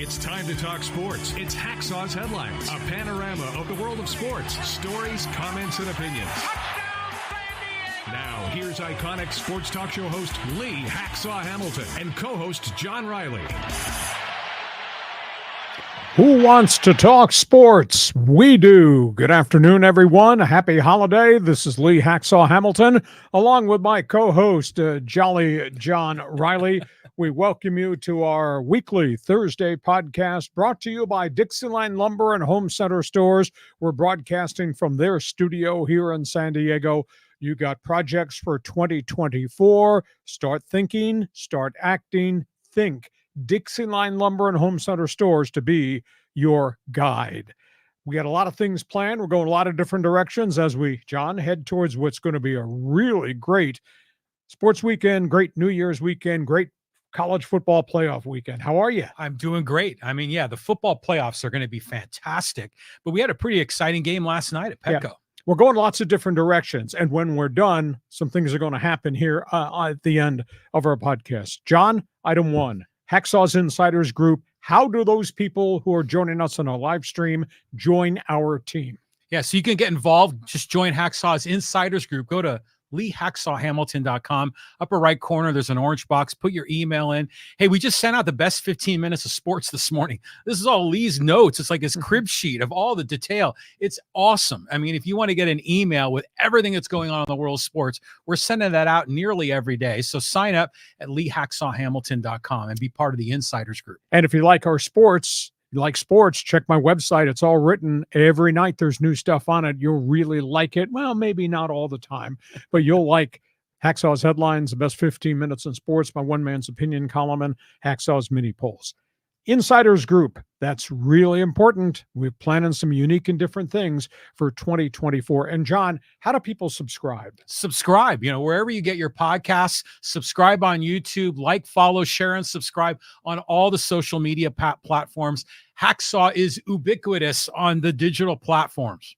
It's time to talk sports. It's Hacksaw's Headlines, a panorama of the world of sports, stories, comments, and opinions. Now, here's iconic sports talk show host Lee Hacksaw Hamilton and co-host John Riley. Who wants to talk sports? We do. Good afternoon, everyone. Happy holiday. This is Lee Hacksaw Hamilton, along with my co-host, Jolly John Riley. We welcome you to our weekly Thursday podcast brought to you by Dixieline Lumber and Home Center Stores. We're broadcasting from their studio here in San Diego. You got projects for 2024. Start thinking, start acting, think. Dixieline Lumber and Home Center Stores to be your guide. We got a lot of things planned. We're going a lot of different directions as we, John, head towards what's going to be a really great sports weekend, great New Year's weekend, great college football playoff weekend. How are you? I'm doing great. I mean, yeah, the football playoffs are going to be fantastic, but we had a pretty exciting game last night at PETCO. Yeah. We're going lots of different directions, and when we're done, some things are going to happen here at the end of our podcast. John, item one, Hacksaw's Insiders Group. How do those people who are joining us on our live stream join our team? Yeah, so you can get involved. Just join Hacksaw's Insiders Group. Go to LeeHacksawHamilton.com. Upper right corner, there's an orange box. Put your email in. Hey, we just sent out the best 15 minutes of sports this morning. This is all Lee's notes. It's like his crib sheet of all the detail. It's awesome. I mean, if you want to get an email with everything that's going on in the world of sports, we're sending that out nearly every day. So sign up at LeeHacksawHamilton.com and be part of the Insiders Group. And if you like our sports, check my website. It's all written every night. There's new stuff on it. You'll really like it. Well, maybe not all the time, but you'll like Hacksaw's Headlines, the best 15 minutes in sports, my one man's opinion column, and Hacksaw's mini polls. Insiders Group, that's really important. We're planning some unique and different things for 2024. And John, how do people subscribe? Subscribe, wherever you get your podcasts, subscribe on YouTube, like, follow, share, and subscribe on all the social media platforms. Hacksaw is ubiquitous on the digital platforms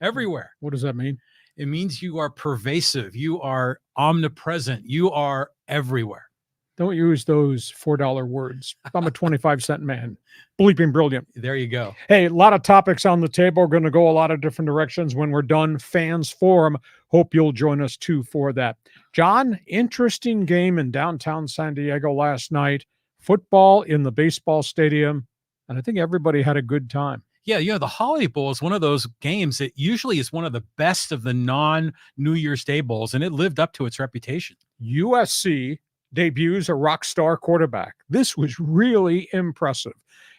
everywhere. What does that mean? It means you are pervasive. You are omnipresent. You are everywhere. Don't use those $4 words. I'm a 25-cent man. Bleeping brilliant. There you go. Hey, a lot of topics on the table. We're going to go a lot of different directions when we're done. Fans Forum. Hope you'll join us, too, for that. John, interesting game in downtown San Diego last night. Football in the baseball stadium, and I think everybody had a good time. Yeah, the Holiday Bowl is one of those games that usually is one of the best of the non-New Year's Day bowls, and it lived up to its reputation. USC debuts a rock star quarterback. This was really impressive.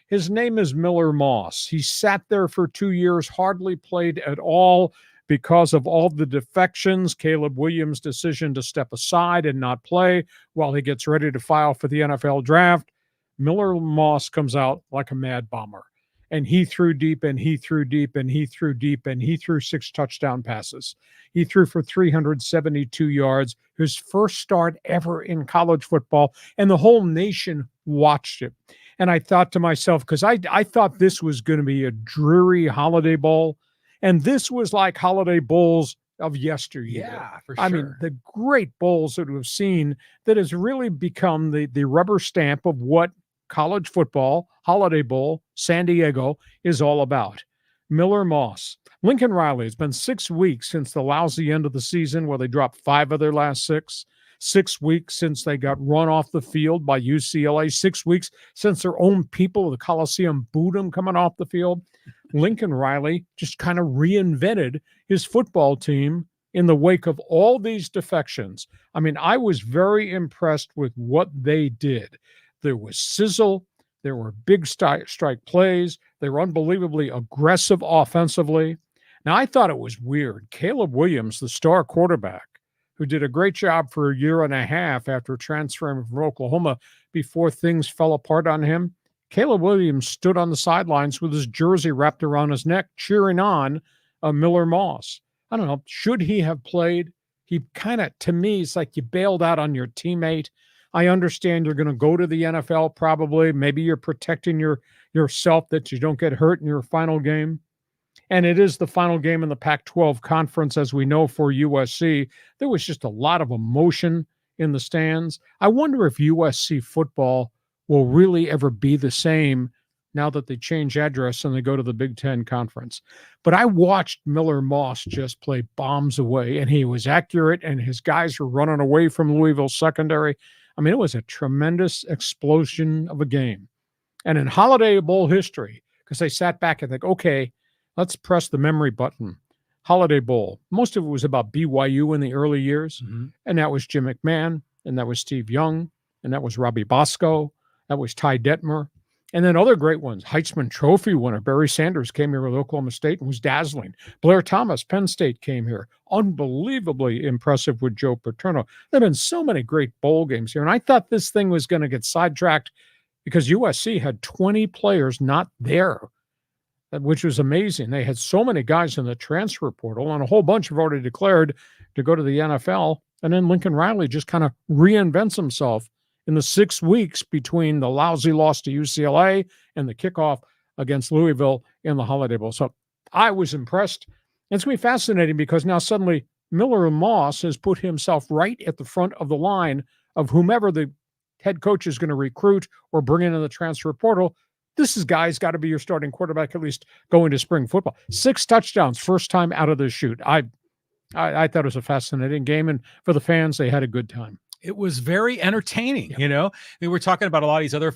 His name is Miller Moss. He sat there for 2 years, hardly played at all because of all the defections, Caleb Williams' decision to step aside and not play while he gets ready to file for the NFL draft. Miller Moss comes out like a mad bomber. And he threw deep, and he threw deep, and he threw deep, and he threw 6 touchdown passes. He threw for 372 yards, his first start ever in college football, and the whole nation watched it. And I thought to myself, because I thought this was going to be a dreary Holiday Bowl, and this was like Holiday Bowls of yesteryear. Yeah, for sure. I mean, the great bowls that we've seen that has really become the rubber stamp of what college football, Holiday Bowl, San Diego is all about. Miller Moss. Lincoln Riley, it's been 6 weeks since the lousy end of the season where they dropped 5 of their last 6. 6 weeks since they got run off the field by UCLA. 6 weeks since their own people, the Coliseum, booed them coming off the field. Lincoln Riley just kind of reinvented his football team in the wake of all these defections. I mean, I was very impressed with what they did. There was sizzle. There were big strike plays. They were unbelievably aggressive offensively. Now, I thought it was weird. Caleb Williams, the star quarterback, who did a great job for a year and a half after transferring from Oklahoma before things fell apart on him, Caleb Williams stood on the sidelines with his jersey wrapped around his neck, cheering on Miller Moss. I don't know. Should he have played? He kind of, to me, it's like you bailed out on your teammate. I understand you're going to go to the NFL probably. Maybe you're protecting yourself that you don't get hurt in your final game. And it is the final game in the Pac-12 conference, as we know, for USC. There was just a lot of emotion in the stands. I wonder if USC football will really ever be the same now that they change address and they go to the Big Ten Conference. But I watched Miller Moss just play bombs away, and he was accurate, and his guys were running away from Louisville secondary. I mean, it was a tremendous explosion of a game. And in Holiday Bowl history, because they sat back and think, okay, let's press the memory button. Holiday Bowl. Most of it was about BYU in the early years. Mm-hmm. And that was Jim McMahon, and that was Steve Young, and that was Robbie Bosco, that was Ty Detmer. And then other great ones. Heisman Trophy winner Barry Sanders came here with Oklahoma State and was dazzling. Blair Thomas, Penn State, came here. Unbelievably impressive with Joe Paterno. There have been so many great bowl games here. And I thought this thing was going to get sidetracked because USC had 20 players not there, which was amazing. They had so many guys in the transfer portal, and a whole bunch have already declared to go to the NFL. And then Lincoln Riley just kind of reinvents himself in the 6 weeks between the lousy loss to UCLA and the kickoff against Louisville in the Holiday Bowl. So I was impressed. It's going to be fascinating because now suddenly Miller Moss has put himself right at the front of the line of whomever the head coach is going to recruit or bring in the transfer portal. This is guy's got to be your starting quarterback, at least going to spring football. 6 touchdowns, first time out of the chute. I thought it was a fascinating game, and for the fans, they had a good time. It was very entertaining. You know, I mean, we're talking about a lot of these other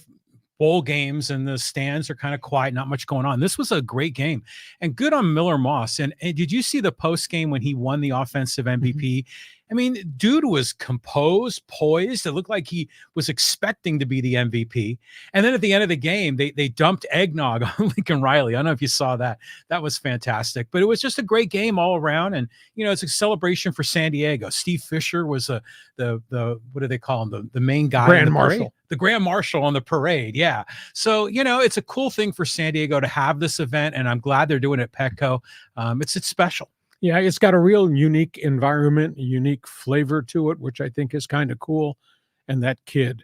bowl games and the stands are kind of quiet, not much going on. This was a great game, and good on Miller Moss. And did you see the post game when he won the offensive MVP? Mm-hmm. I mean, dude was composed, poised. It looked like he was expecting to be the MVP. And then at the end of the game, they dumped eggnog on Lincoln Riley. I don't know if you saw that. That was fantastic. But it was just a great game all around. And, you know, it's a celebration for San Diego. Steve Fisher was the what do they call him? The main guy. Grand Marshal. The Grand Marshal on the parade. Yeah. So, you know, it's a cool thing for San Diego to have this event. And I'm glad they're doing it at Petco. It's special. Yeah, it's got a real unique environment, a unique flavor to it, which I think is kind of cool. And that kid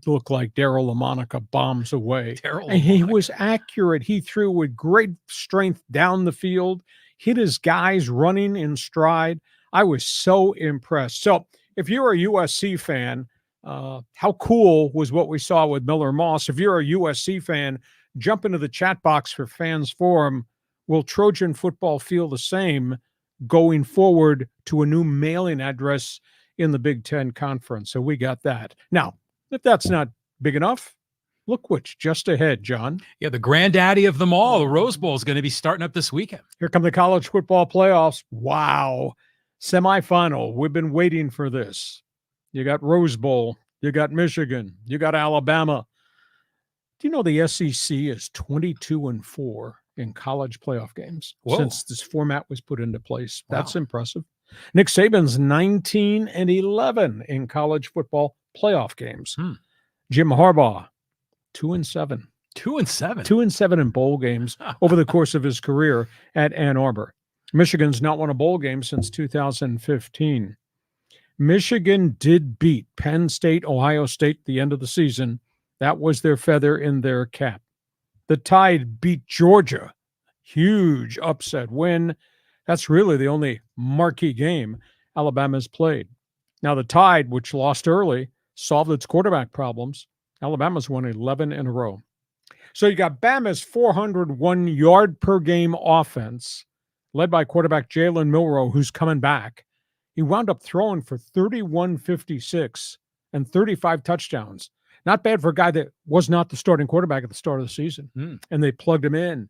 looked like Darryl LaMonica bombs away. And he was accurate. He threw with great strength down the field, hit his guys running in stride. I was so impressed. So if you're a USC fan, how cool was what we saw with Miller Moss? If you're a USC fan, jump into the chat box for Fans Forum. Will Trojan football feel the same going forward to a new mailing address in the Big Ten Conference? So we got that. Now, if that's not big enough, look what's just ahead, John. Yeah, the granddaddy of them all, the Rose Bowl, is going to be starting up this weekend. Here come the college football playoffs. Wow. Semifinal. We've been waiting for this. You got Rose Bowl. You got Michigan. You got Alabama. Do you know the SEC is 22-4? In college playoff games since this format was put into place? Wow. That's impressive. Nick Saban's 19-11 in college football playoff games. Jim Harbaugh, 2-7. 2-7. 2-7 in bowl games over the course of his career at Ann Arbor. Michigan's not won a bowl game since 2015. Michigan did beat Penn State, Ohio State at the end of the season. That was their feather in their cap. The Tide beat Georgia. Huge upset win. That's really the only marquee game Alabama's played. Now, the Tide, which lost early, solved its quarterback problems. Alabama's won 11 in a row. So you got Bama's 401 yard per game offense, led by quarterback Jalen Milroe, who's coming back. He wound up throwing for 31-56 and 35 touchdowns. Not bad for a guy that was not the starting quarterback at the start of the season. And they plugged him in,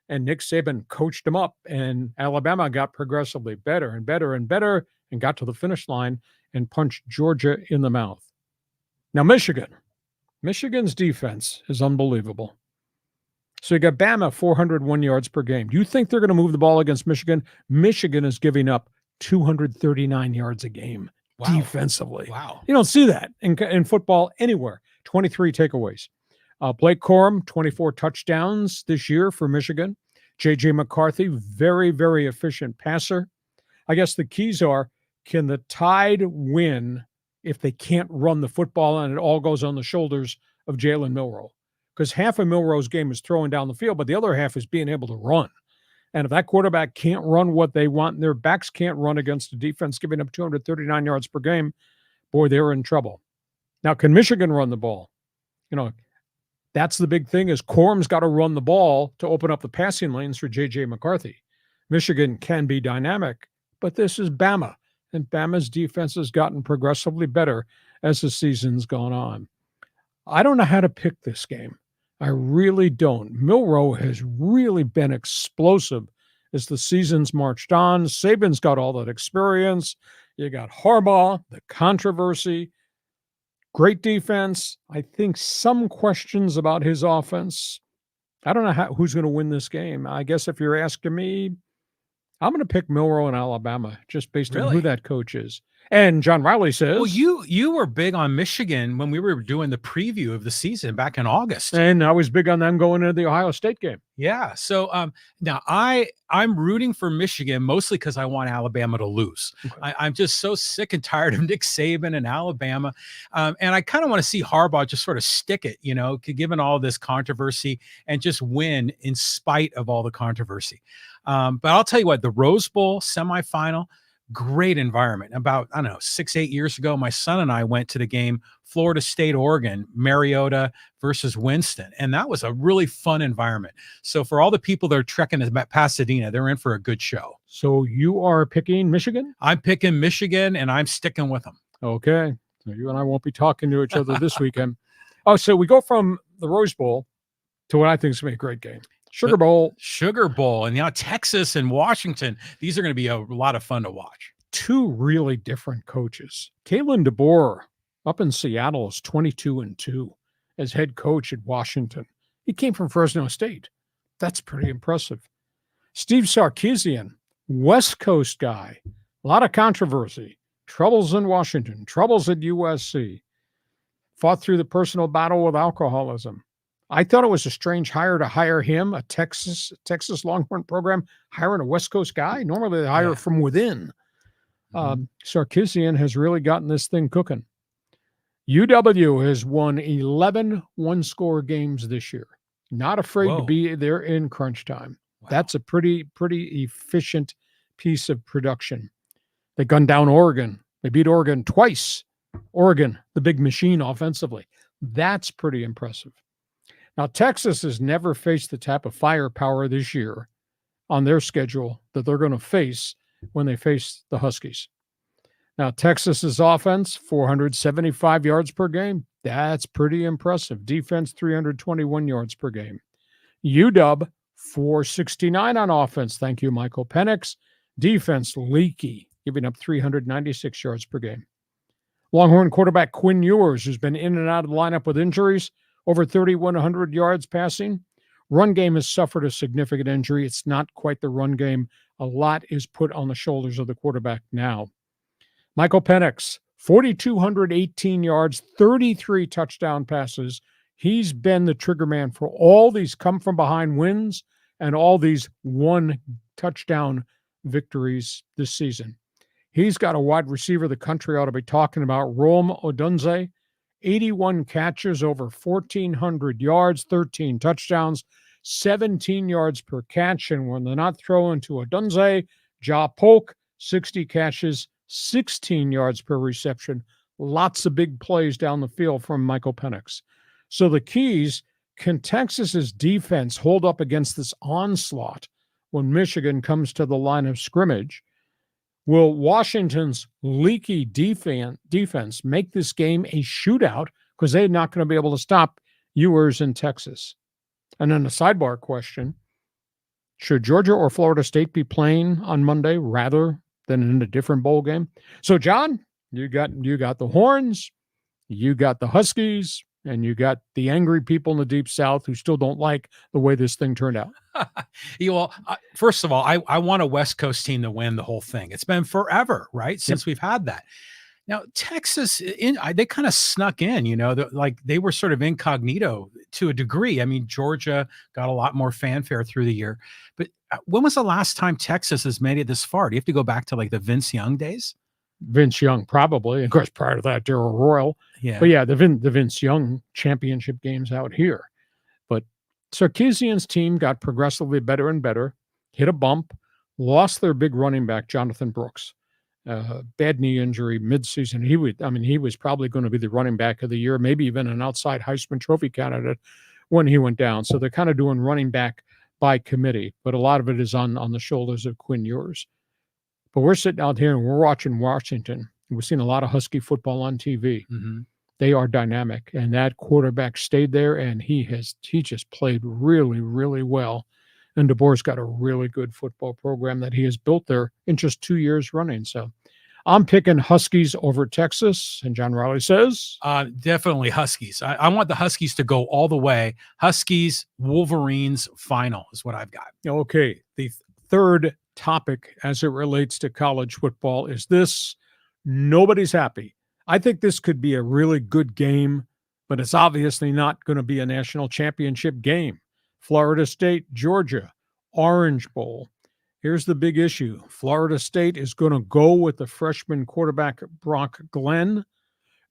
and Nick Saban coached him up, and Alabama got progressively better and better and better and got to the finish line and punched Georgia in the mouth. Now, Michigan's defense is unbelievable. So you got Bama 401 yards per game. Do you think they're going to move the ball against Michigan? Michigan is giving up 239 yards a game. Wow. Defensively. Wow. You don't see that in football anywhere. 23 takeaways. Blake Corum, 24 touchdowns this year for Michigan. J.J. McCarthy, very, very efficient passer. I guess the keys are, can the Tide win if they can't run the football and it all goes on the shoulders of Jalen Milroe? Because half of Milroe's game is throwing down the field, but the other half is being able to run. And if that quarterback can't run what they want and their backs can't run against a defense giving up 239 yards per game, boy, they're in trouble. Now, can Michigan run the ball? That's the big thing is Corum's got to run the ball to open up the passing lanes for J.J. McCarthy. Michigan can be dynamic, but this is Bama, and Bama's defense has gotten progressively better as the season's gone on. I don't know how to pick this game. I really don't. Milroe has really been explosive as the season's marched on. Saban's got all that experience. You got Harbaugh, the controversy, great defense. I think some questions about his offense. I don't know who's going to win this game. I guess if you're asking me, I'm going to pick Milroe in Alabama just based on who that coach is. And John Riley says, well, you were big on Michigan when we were doing the preview of the season back in August. And I was big on them going into the Ohio State game. Yeah. So now I'm rooting for Michigan mostly because I want Alabama to lose. Okay. I'm just so sick and tired of Nick Saban and Alabama. And I kind of want to see Harbaugh just sort of stick it, given all this controversy, and just win in spite of all the controversy. But I'll tell you what, the Rose Bowl semifinal, great environment. About, 6-8 years ago, my son and I went to the game, Florida State, Oregon, Mariota versus Winston. And that was a really fun environment. So for all the people that are trekking to Pasadena, they're in for a good show. So you are picking Michigan? I'm picking Michigan, and I'm sticking with them. Okay. So you and I won't be talking to each other this weekend. Oh, so we go from the Rose Bowl to what I think is going to be a great game. Sugar Bowl. And Texas and Washington, these are going to be a lot of fun to watch. Two really different coaches. Kalen DeBoer up in Seattle is 22-2 as head coach at Washington. He came from Fresno State. That's pretty impressive. Steve Sarkisian, West Coast guy, a lot of controversy, troubles in Washington, troubles at USC, fought through the personal battle with alcoholism. I thought it was a strange hire to hire him, a Texas Longhorn program, hiring a West Coast guy. Normally they hire from within. Sarkisian has really gotten this thing cooking. UW has won 11 one-score games this year. Not afraid to be there in crunch time. Wow. That's a pretty efficient piece of production. They gunned down Oregon. They beat Oregon twice. Oregon, the big machine offensively. That's pretty impressive. Now, Texas has never faced the type of firepower this year on their schedule that they're going to face when they face the Huskies. Now, Texas's offense, 475 yards per game. That's pretty impressive. Defense, 321 yards per game. UW, 469 on offense. Thank you, Michael Penix. Defense, leaky, giving up 396 yards per game. Longhorn quarterback Quinn Ewers, who's been in and out of the lineup with injuries, over 3,100 yards passing. Run game has suffered a significant injury. It's not quite the run game. A lot is put on the shoulders of the quarterback now. Michael Penix, 4,218 yards, 33 touchdown passes. He's been the trigger man for all these come-from-behind wins and all these one-touchdown victories this season. He's got a wide receiver the country ought to be talking about, Rome Odunze. 81 catches, over 1,400 yards, 13 touchdowns, 17 yards per catch. And when they're not throwing to Odunze, Ja Polk, 60 catches, 16 yards per reception. Lots of big plays down the field from Michael Penix. So the keys, can Texas's defense hold up against this onslaught when Michigan comes to the line of scrimmage? Will Washington's leaky defense make this game a shootout because they're not going to be able to stop Ewers in Texas? And then a sidebar question, should Georgia or Florida State be playing on Monday rather than in a different bowl game? So, John, you got the Horns, you got the Huskies, and you got the angry people in the Deep South who still don't like the way this thing turned out. First of all, I want a West Coast team to win the whole thing. It's been forever, right, since we've had that. Now, Texas, they kind of snuck in, they were sort of incognito to a degree. I mean, Georgia got a lot more fanfare through the year. But when was the last time Texas has made it this far? Do you have to go back to the Vince Young days? Vince Young, probably. Of course, prior to that, Darryl Royal. Yeah. But yeah, the Vince Young championship games out here. But Sarkisian's team got progressively better and better, hit a bump, lost their big running back, Jonathan Brooks. bad knee injury midseason. He was probably going to be the running back of the year, maybe even an outside Heisman Trophy candidate when he went down. So they're kind of doing running back by committee, but a lot of it is on the shoulders of Quinn Ewers. But we're sitting out here and we're watching Washington. We've seen a lot of Husky football on TV. Mm-hmm. They are dynamic, and that quarterback stayed there, and he just played really, really well. And DeBoer's got a really good football program that he has built there in just 2 years running. So I'm picking Huskies over Texas. And John Riley says? Definitely Huskies. I want the Huskies to go all the way. Huskies, Wolverines final is what I've got. Okay. The third topic as it relates to college football is this. Nobody's happy. I think this could be a really good game, but it's obviously not going to be a national championship game. Florida State, Georgia, Orange Bowl. Here's the big issue. Florida State is going to go with the freshman quarterback, Brock Glenn,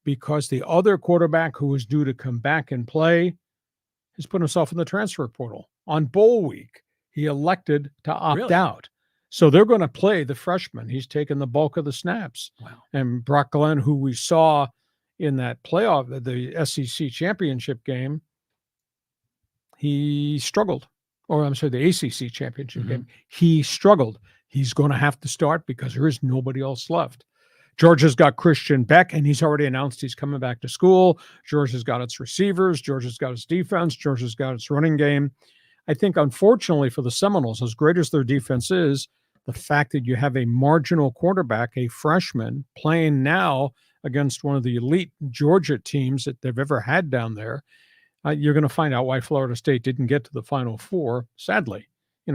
because the other quarterback who is due to come back and play has put himself in the transfer portal. On bowl week, he elected to opt out. So they're going to play the freshman. He's taken the bulk of the snaps. Wow. And Brock Glenn, who we saw in that playoff, the SEC championship game, he struggled. Or I'm sorry, the ACC championship game. He struggled. He's going to have to start because there is nobody else left. Georgia's got Christian Beck, and he's already announced he's coming back to school. Georgia's got its receivers. Georgia's got its defense. Georgia's got its running game. I think, unfortunately for the Seminoles, as great as their defense is, the fact that you have a marginal quarterback, a freshman, playing now against one of the elite Georgia teams that they've ever had down there, you're going to find out why Florida State didn't get to the Final Four, sadly,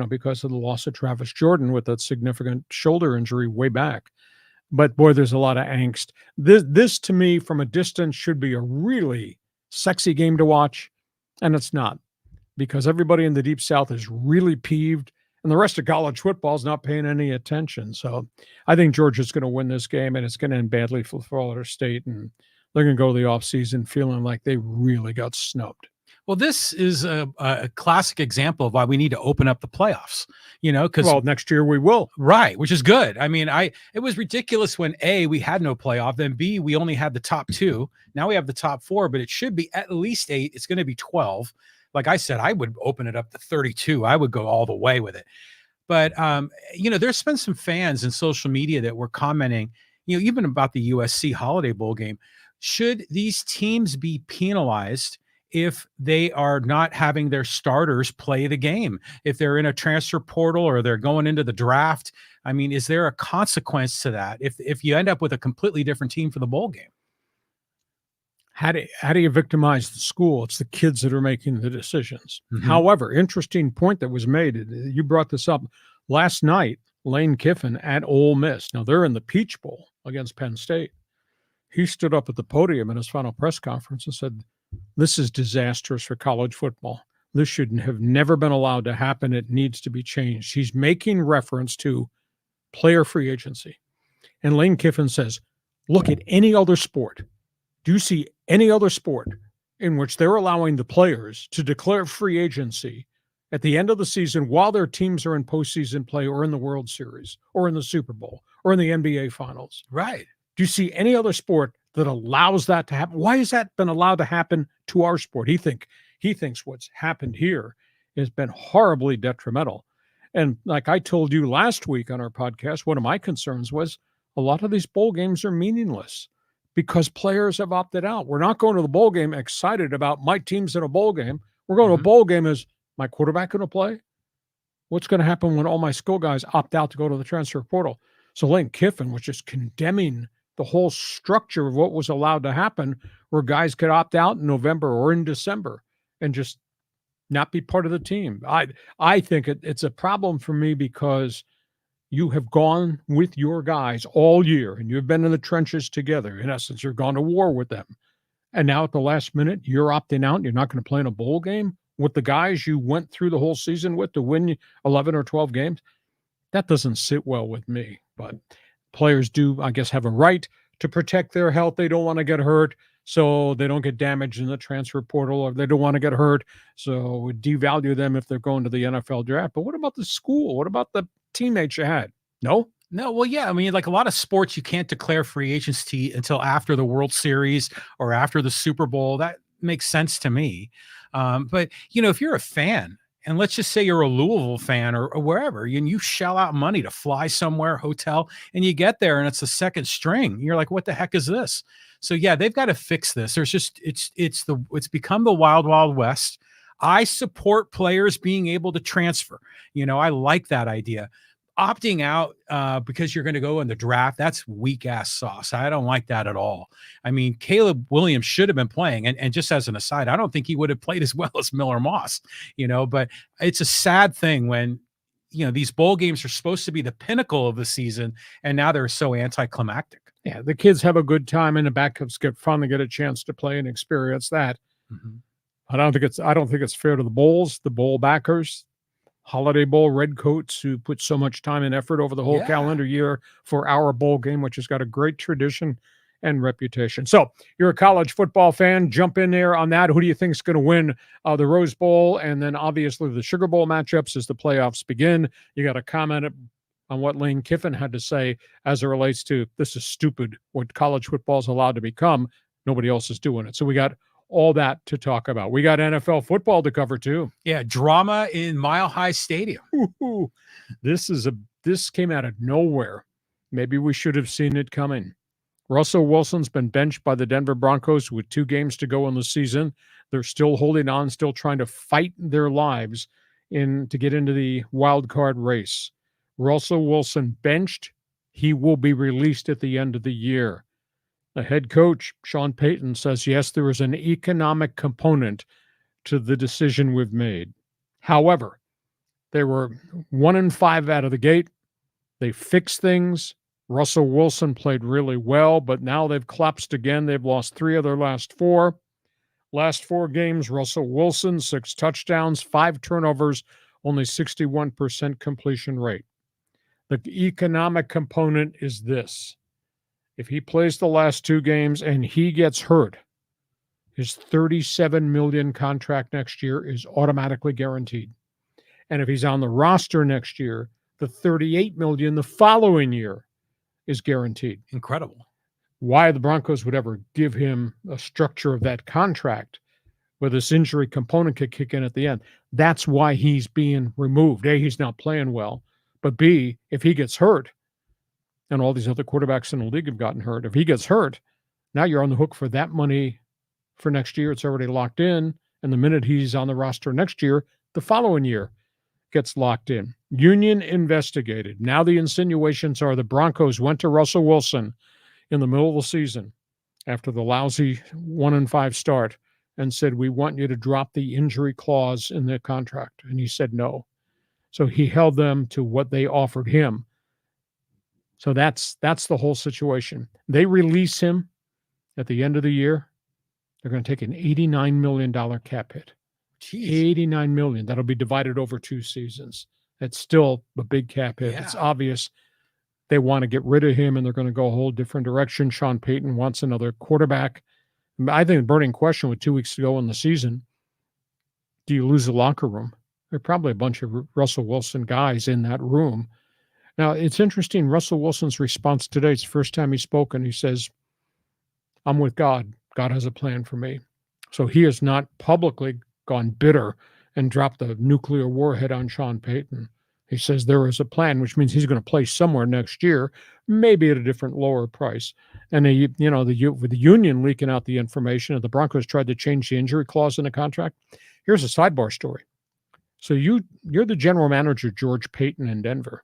because of the loss of Travis Jordan with that significant shoulder injury way back. But, boy, there's a lot of angst. This, to me, from a distance, should be a really sexy game to watch, and it's not, because everybody in the Deep South is really peeved, and the rest of college football is not paying any attention. So I think Georgia's going to win this game, and it's going to end badly for Florida State, and they're going to go to the offseason feeling like they really got snubbed. Well, this is a classic example of why we need to open up the playoffs, because next year we will. Right, which is good. I mean, it was ridiculous when A, we had no playoff, then B, we only had the top 2. Now we have the top 4, but it should be at least 8. It's going to be 12. Like I said, I would open it up to 32. I would go all the way with it. But, there's been some fans in social media that were commenting, even about the USC Holiday Bowl game. Should these teams be penalized if they are not having their starters play the game? If they're in a transfer portal or they're going into the draft? I mean, is there a consequence to that if you end up with a completely different team for the bowl game? How do you victimize the school? It's the kids that are making the decisions. Mm-hmm. However, interesting point that was made. You brought this up last night. Lane Kiffin at Ole Miss. Now they're in the Peach Bowl against Penn State. He stood up at the podium in his final press conference and said, "This is disastrous for college football. This should have never been allowed to happen. It needs to be changed." He's making reference to player free agency. And Lane Kiffin says, look at any other sport. Do you see any other sport in which they're allowing the players to declare free agency at the end of the season while their teams are in postseason play or in the World Series or in the Super Bowl or in the NBA Finals? Right. Do you see any other sport that allows that to happen? Why has that been allowed to happen to our sport? He thinks what's happened here has been horribly detrimental. And like I told you last week on our podcast, one of my concerns was a lot of these bowl games are meaningless because players have opted out. We're not going to the bowl game excited about my team's in a bowl game. We're going to a bowl game as my quarterback going to play? What's going to happen when all my skill guys opt out to go to the transfer portal? So Lane Kiffin was just condemning the whole structure of what was allowed to happen, where guys could opt out in November or in December and just not be part of the team. I think it's a problem for me because you have gone with your guys all year and you've been in the trenches together. In essence, you've gone to war with them. And now at the last minute, you're opting out and you're not going to play in a bowl game with the guys you went through the whole season with to win 11 or 12 games. That doesn't sit well with me. But players do, I guess, have a right to protect their health. They don't want to get hurt, so they don't get damaged in the transfer portal, or they don't want to get hurt, so devalue them if they're going to the NFL draft. But what about the school? What about the teammates you had? No? No, well, yeah. I mean, like a lot of sports, you can't declare free agency until after the World Series or after the Super Bowl. That makes sense to me. But, if you're a fan, and let's just say you're a Louisville fan or wherever, and you shell out money to fly somewhere, hotel, and you get there and it's the second string. You're like, what the heck is this? So yeah, they've got to fix this. There's just it's become the wild, wild west. I support players being able to transfer. I like that idea. Opting out because you're going to go in the draft, that's weak ass sauce. I don't like that at all. I mean, Caleb Williams should have been playing. And just as an aside, I don't think he would have played as well as Miller Moss, but it's a sad thing when, these bowl games are supposed to be the pinnacle of the season. And now they're so anticlimactic. Yeah. The kids have a good time and the backups finally get a chance to play and experience that. Mm-hmm. I don't think it's fair to the bowls, the bowl backers, Holiday Bowl redcoats who put so much time and effort over the whole calendar year for our bowl game, which has got a great tradition and reputation. So you're a college football fan, jump in there on that. Who do you think is going to win the Rose Bowl? And then obviously the Sugar Bowl matchups as the playoffs begin. You got to comment on what Lane Kiffin had to say as it relates to this is stupid what college football is allowed to become. Nobody else is doing it. So we got all that to talk about. We got NFL football to cover too. Yeah, drama in Mile High Stadium. Ooh, this came out of nowhere. Maybe we should have seen it coming. Russell Wilson's been benched by the Denver Broncos with 2 games to go in the season. They're still holding on, still trying to fight their lives to get into the wild card race. Russell Wilson benched. He will be released at the end of the year. The head coach, Sean Payton, says, yes, there is an economic component to the decision we've made. However, they were 1-5 out of the gate. They fixed things. Russell Wilson played really well, but now they've collapsed again. They've lost 3 of their last 4. Last 4 games, Russell Wilson, 6 touchdowns, 5 turnovers, only 61% completion rate. The economic component is this. If he plays the last 2 games and he gets hurt, his $37 million contract next year is automatically guaranteed. And if he's on the roster next year, the $38 million the following year is guaranteed. Incredible. Why the Broncos would ever give him a structure of that contract where this injury component could kick in at the end. That's why he's being removed. A, he's not playing well. But B, if he gets hurt, and all these other quarterbacks in the league have gotten hurt. If he gets hurt, now you're on the hook for that money for next year. It's already locked in. And the minute he's on the roster next year, the following year gets locked in. Union investigated. Now the insinuations are the Broncos went to Russell Wilson in the middle of the season after the lousy 1-5 start and said, we want you to drop the injury clause in the contract. And he said no. So he held them to what they offered him. So that's the whole situation. They release him at the end of the year. They're going to take an $89 million cap hit. Jeez. $89 million. That'll be divided over 2 seasons. It's still a big cap hit. Yeah. It's obvious they want to get rid of him and they're going to go a whole different direction. Sean Payton wants another quarterback. I think the burning question with 2 weeks to go in the season, do you lose the locker room? There are probably a bunch of Russell Wilson guys in that room. Now, it's interesting, Russell Wilson's response today, it's the first time he's spoken. He says, I'm with God. God has a plan for me. So he has not publicly gone bitter and dropped the nuclear warhead on Sean Payton. He says there is a plan, which means he's going to play somewhere next year, maybe at a different lower price. And with the union leaking out the information, and the Broncos tried to change the injury clause in the contract. Here's a sidebar story. So you're the general manager, George Payton in Denver.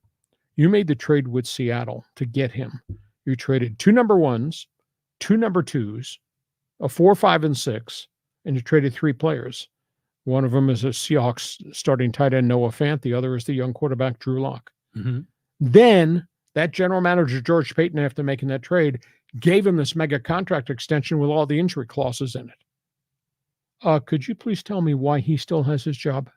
You made the trade with Seattle to get him. You traded 2 number 1s, 2 number 2s, a 4, 5, and 6, and you traded 3 players. One of them is a Seahawks starting tight end, Noah Fant. The other is the young quarterback, Drew Lock. Mm-hmm. Then that general manager, George Payton, after making that trade, gave him this mega contract extension with all the injury clauses in it. Could you please tell me why he still has his job?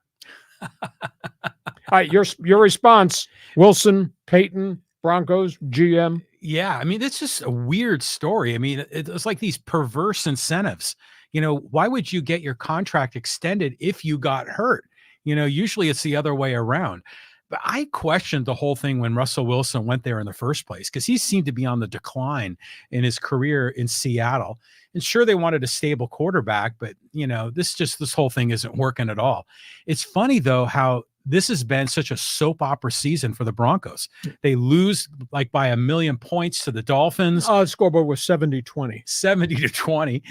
All right, your response, Wilson, Payton, Broncos, GM. Yeah, I mean, it's just a weird story. I mean, it's like these perverse incentives. Why would you get your contract extended if you got hurt? Usually it's the other way around. But I questioned the whole thing when Russell Wilson went there in the first place, because he seemed to be on the decline in his career in Seattle. And sure, they wanted a stable quarterback, but this whole thing isn't working at all. It's funny though how this has been such a soap opera season for the Broncos. They lose like by 1 million points to the Dolphins. The scoreboard was 70-20. 70-20,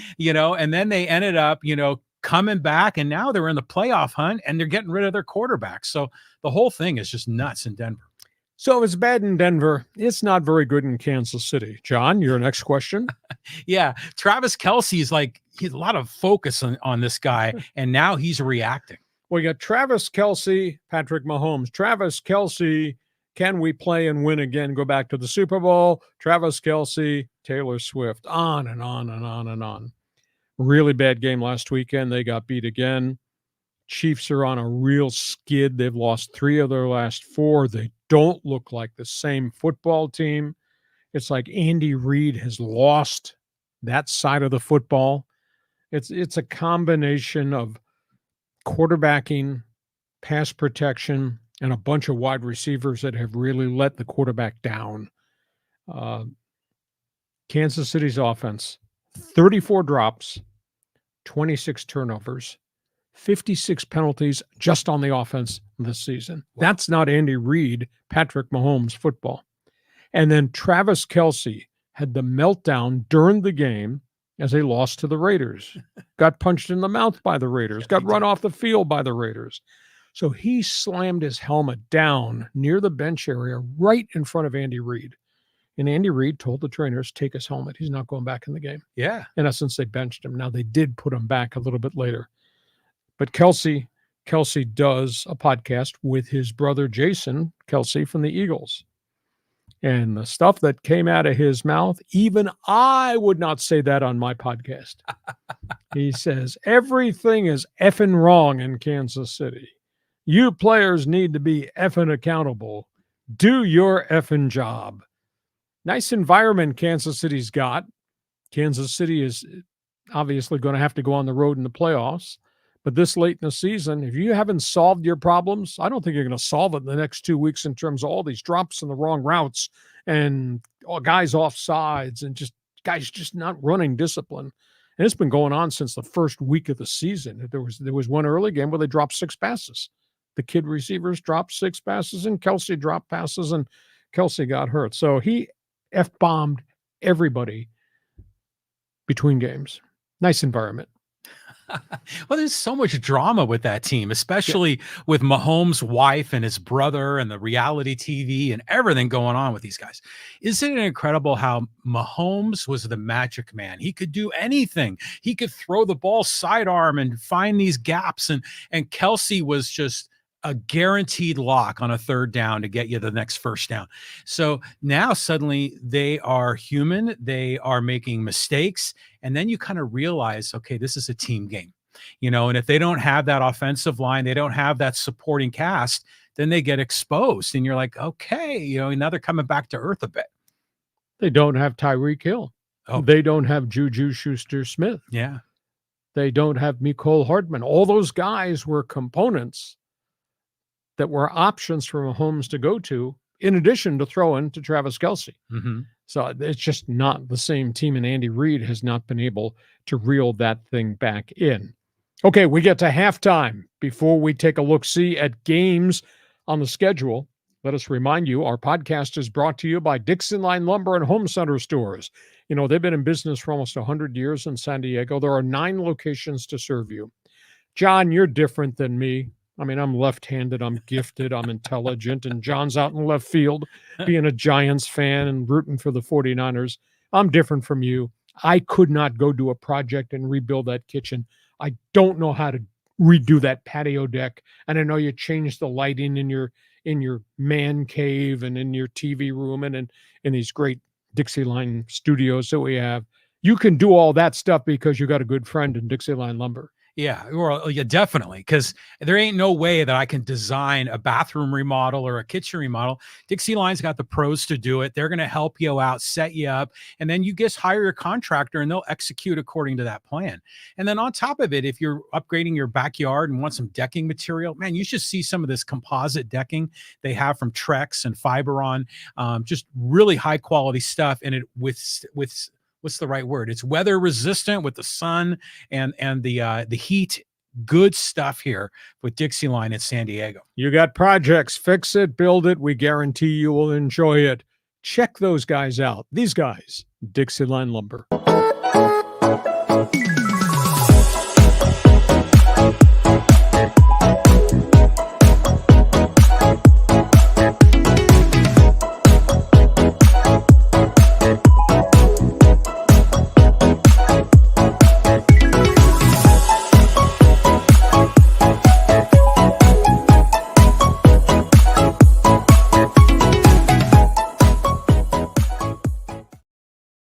and then they ended up, coming back, and now they're in the playoff hunt and they're getting rid of their quarterback. So the whole thing is just nuts in Denver. So if it's bad in Denver, it's not very good in Kansas City. John, your next question. Yeah. Travis Kelce is he's a lot of focus on this guy, and now he's reacting. We got Travis Kelce, Patrick Mahomes. Travis Kelce, can we play and win again? Go back to the Super Bowl. Travis Kelce, Taylor Swift, on and on and on and on. Really bad game last weekend. They got beat again. Chiefs are on a real skid. They've lost 3 of their last 4. They don't look like the same football team. It's like Andy Reid has lost that side of the football. It's a combination of quarterbacking, pass protection, and a bunch of wide receivers that have really let the quarterback down. Kansas City's offense, 34 drops, 26 turnovers, 56 penalties just on the offense this season. Wow. That's not Andy Reid, Patrick Mahomes football. And then Travis Kelce had the meltdown during the game as they lost to the Raiders. Got punched in the mouth by the Raiders, got run off the field by the Raiders. So he slammed his helmet down near the bench area right in front of Andy Reid. And Andy Reid told the trainers, take his helmet. He's not going back in the game. Yeah. In essence, they benched him. Now, they did put him back a little bit later. But Kelce does a podcast with his brother Jason Kelce from the Eagles. And the stuff that came out of his mouth, even I would not say that on my podcast. He says, everything is effing wrong in Kansas City. You players need to be effing accountable. Do your effing job. Nice environment Kansas City's got. Kansas City is obviously going to have to go on the road in the playoffs. But this late in the season, if you haven't solved your problems, I don't think you're going to solve it in the next 2 weeks in terms of all these drops in the wrong routes and guys off sides and guys just not running discipline. And it's been going on since the first week of the season. There was one early game where they dropped 6 passes. The kid receivers dropped 6 passes, and Kelce dropped passes, and Kelce got hurt. So he F-bombed everybody between games. Nice environment. Well, there's so much drama with that team, especially with Mahomes' wife and his brother and the reality TV and everything going on with these guys. Isn't it incredible how Mahomes was the magic man? He could do anything. He could throw the ball sidearm and find these gaps. And Kelce was just a guaranteed lock on a 3rd down to get you the next first down. So now suddenly they are human. They are making mistakes. And then you kind of realize, okay, this is a team game, and if they don't have that offensive line, they don't have that supporting cast, then they get exposed. And you're like, okay, now they're coming back to earth a bit. They don't have Tyreek Hill. Oh. They don't have Juju Schuster-Smith. Yeah. They don't have Mecole Hardman. All those guys were components that were options for Mahomes to go to, in addition to throwing to Travis Kelce. Mm-hmm. So it's just not the same team, and Andy Reid has not been able to reel that thing back in. Okay, we get to halftime. Before we take a look-see at games on the schedule, let us remind you, our podcast is brought to you by Dixon Line Lumber and Home Center Stores. They've been in business for almost 100 years in San Diego. There are 9 locations to serve you. John, you're different than me. I mean, I'm left-handed, I'm gifted, I'm intelligent, and John's out in left field being a Giants fan and rooting for the 49ers. I'm different from you. I could not go do a project and rebuild that kitchen. I don't know how to redo that patio deck. And I know you changed the lighting in your man cave and in your TV room and in these great Dixie Line studios that we have. You can do all that stuff because you got a good friend in Dixie Line Lumber. Yeah, well, yeah, definitely. Because there ain't no way that I can design a bathroom remodel or a kitchen remodel. Dixie Line's got the pros to do it. They're going to help you out, set you up, and then you just hire your contractor and they'll execute according to that plan. And then on top of it, if you're upgrading your backyard and want some decking material, man, you should see some of this composite decking they have from Trex and Fiberon. Just really high quality stuff, and it with what's the right word? It's weather resistant with the sun and the heat. Good stuff here with Dixie Line at San Diego. You got projects, fix it, build it. We guarantee you will enjoy it. Check those guys out. These guys, Dixie Line Lumber.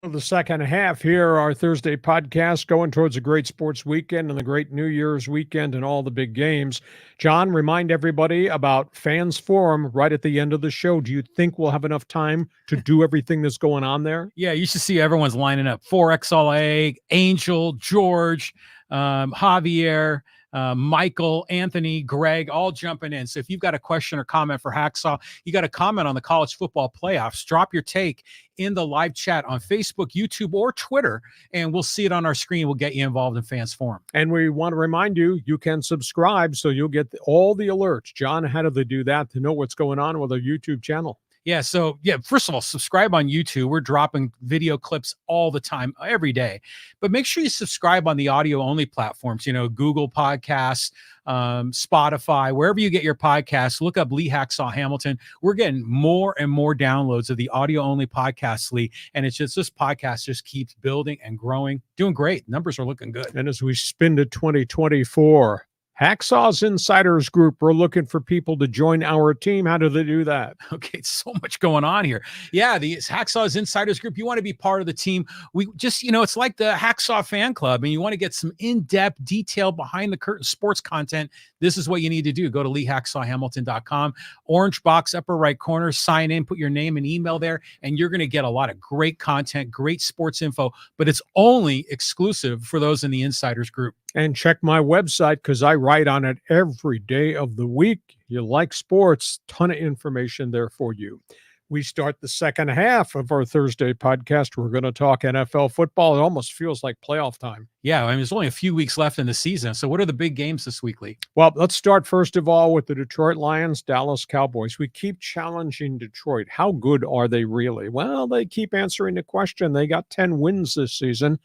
The second half here, our Thursday podcast, going towards a great sports weekend and the great New Year's weekend and all the big games. John, remind everybody about Fans Forum right at the end of the show. Do you think we'll have enough time to do everything that's going on there? Yeah, you should see everyone's lining up. 4XLA, Angel, George, Javier, Michael, Anthony, Greg, all jumping in. So if you've got a question or comment for Hacksaw, you got a comment on the college football playoffs, drop your take in the live chat on Facebook, YouTube, or Twitter, and we'll see it on our screen. We'll get you involved in Fans Forum. And we want to remind you, you can subscribe so you'll get all the alerts. John, how do they do that to know what's going on with our YouTube channel? Yeah. So, yeah, first of all, subscribe on YouTube. We're dropping video clips all the time, every day. But make sure you subscribe on the audio only platforms, Google Podcasts, Spotify, wherever you get your podcasts. Look up Lee Hacksaw Hamilton. We're getting more and more downloads of the audio only podcast, Lee. And it's just this podcast just keeps building and growing, doing great. Numbers are looking good. And as we spin to 2024, Hacksaw's Insiders Group, we're looking for people to join our team. How do they do that? Okay, so much going on here. Yeah, the Hacksaw's Insiders Group, you want to be part of the team. We just, it's like the Hacksaw fan club, and you want to get some in-depth, detailed, behind-the-curtain sports content. This is what you need to do. Go to LeeHacksawHamilton.com, orange box, upper right corner, sign in, put your name and email there, and you're going to get a lot of great content, great sports info, but it's only exclusive for those in the Insiders Group. And check my website because I write on it every day of the week. You like sports, ton of information there for you. We start the second half of our Thursday podcast. We're going to talk NFL football. It almost feels like playoff time. Yeah, there's only a few weeks left in the season. So what are the big games this week, Lee? Well, let's start first of all with the Detroit Lions, Dallas Cowboys. We keep challenging Detroit. How good are they really? Well, they keep answering the question. They got 10 wins this season.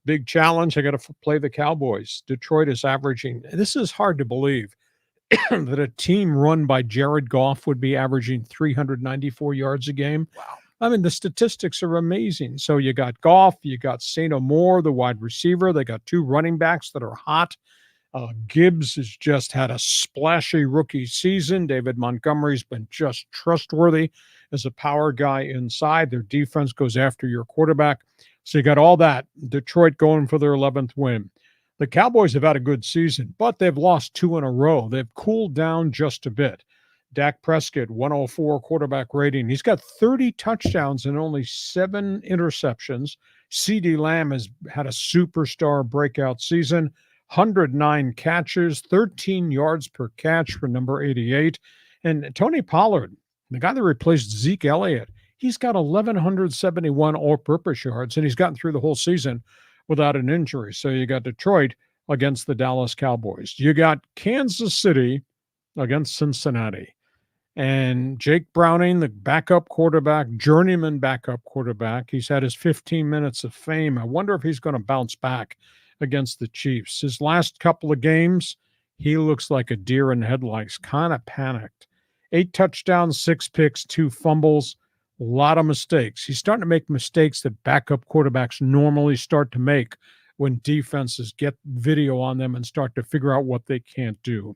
Big challenge. I got to play the Cowboys. Detroit is averaging. This is hard to believe that a team run by Jared Goff would be averaging 394 yards a game. Wow. The statistics are amazing. So you got Goff, you got St. Moore, the wide receiver. They got two running backs that are hot. Gibbs has just had a splashy rookie season. David Montgomery's been just trustworthy as a power guy inside. Their defense goes after your quarterback. So you got all that. Detroit going for their 11th win. The Cowboys have had a good season, but they've lost 2 in a row. They've cooled down just a bit. Dak Prescott, 104 quarterback rating. He's got 30 touchdowns and only 7 interceptions. CeeDee Lamb has had a superstar breakout season. 109 catches, 13 yards per catch for number 88. And Tony Pollard, the guy that replaced Zeke Elliott, he's got 1,171 all-purpose yards, and he's gotten through the whole season without an injury. So you got Detroit against the Dallas Cowboys. You got Kansas City against Cincinnati. And Jake Browning, the backup quarterback, journeyman backup quarterback, he's had his 15 minutes of fame. I wonder if he's going to bounce back against the Chiefs. His last couple of games, he looks like a deer in headlights, kind of panicked. 8 touchdowns, 6 picks, 2 fumbles. A lot of mistakes. He's starting to make mistakes that backup quarterbacks normally start to make when defenses get video on them and start to figure out what they can't do.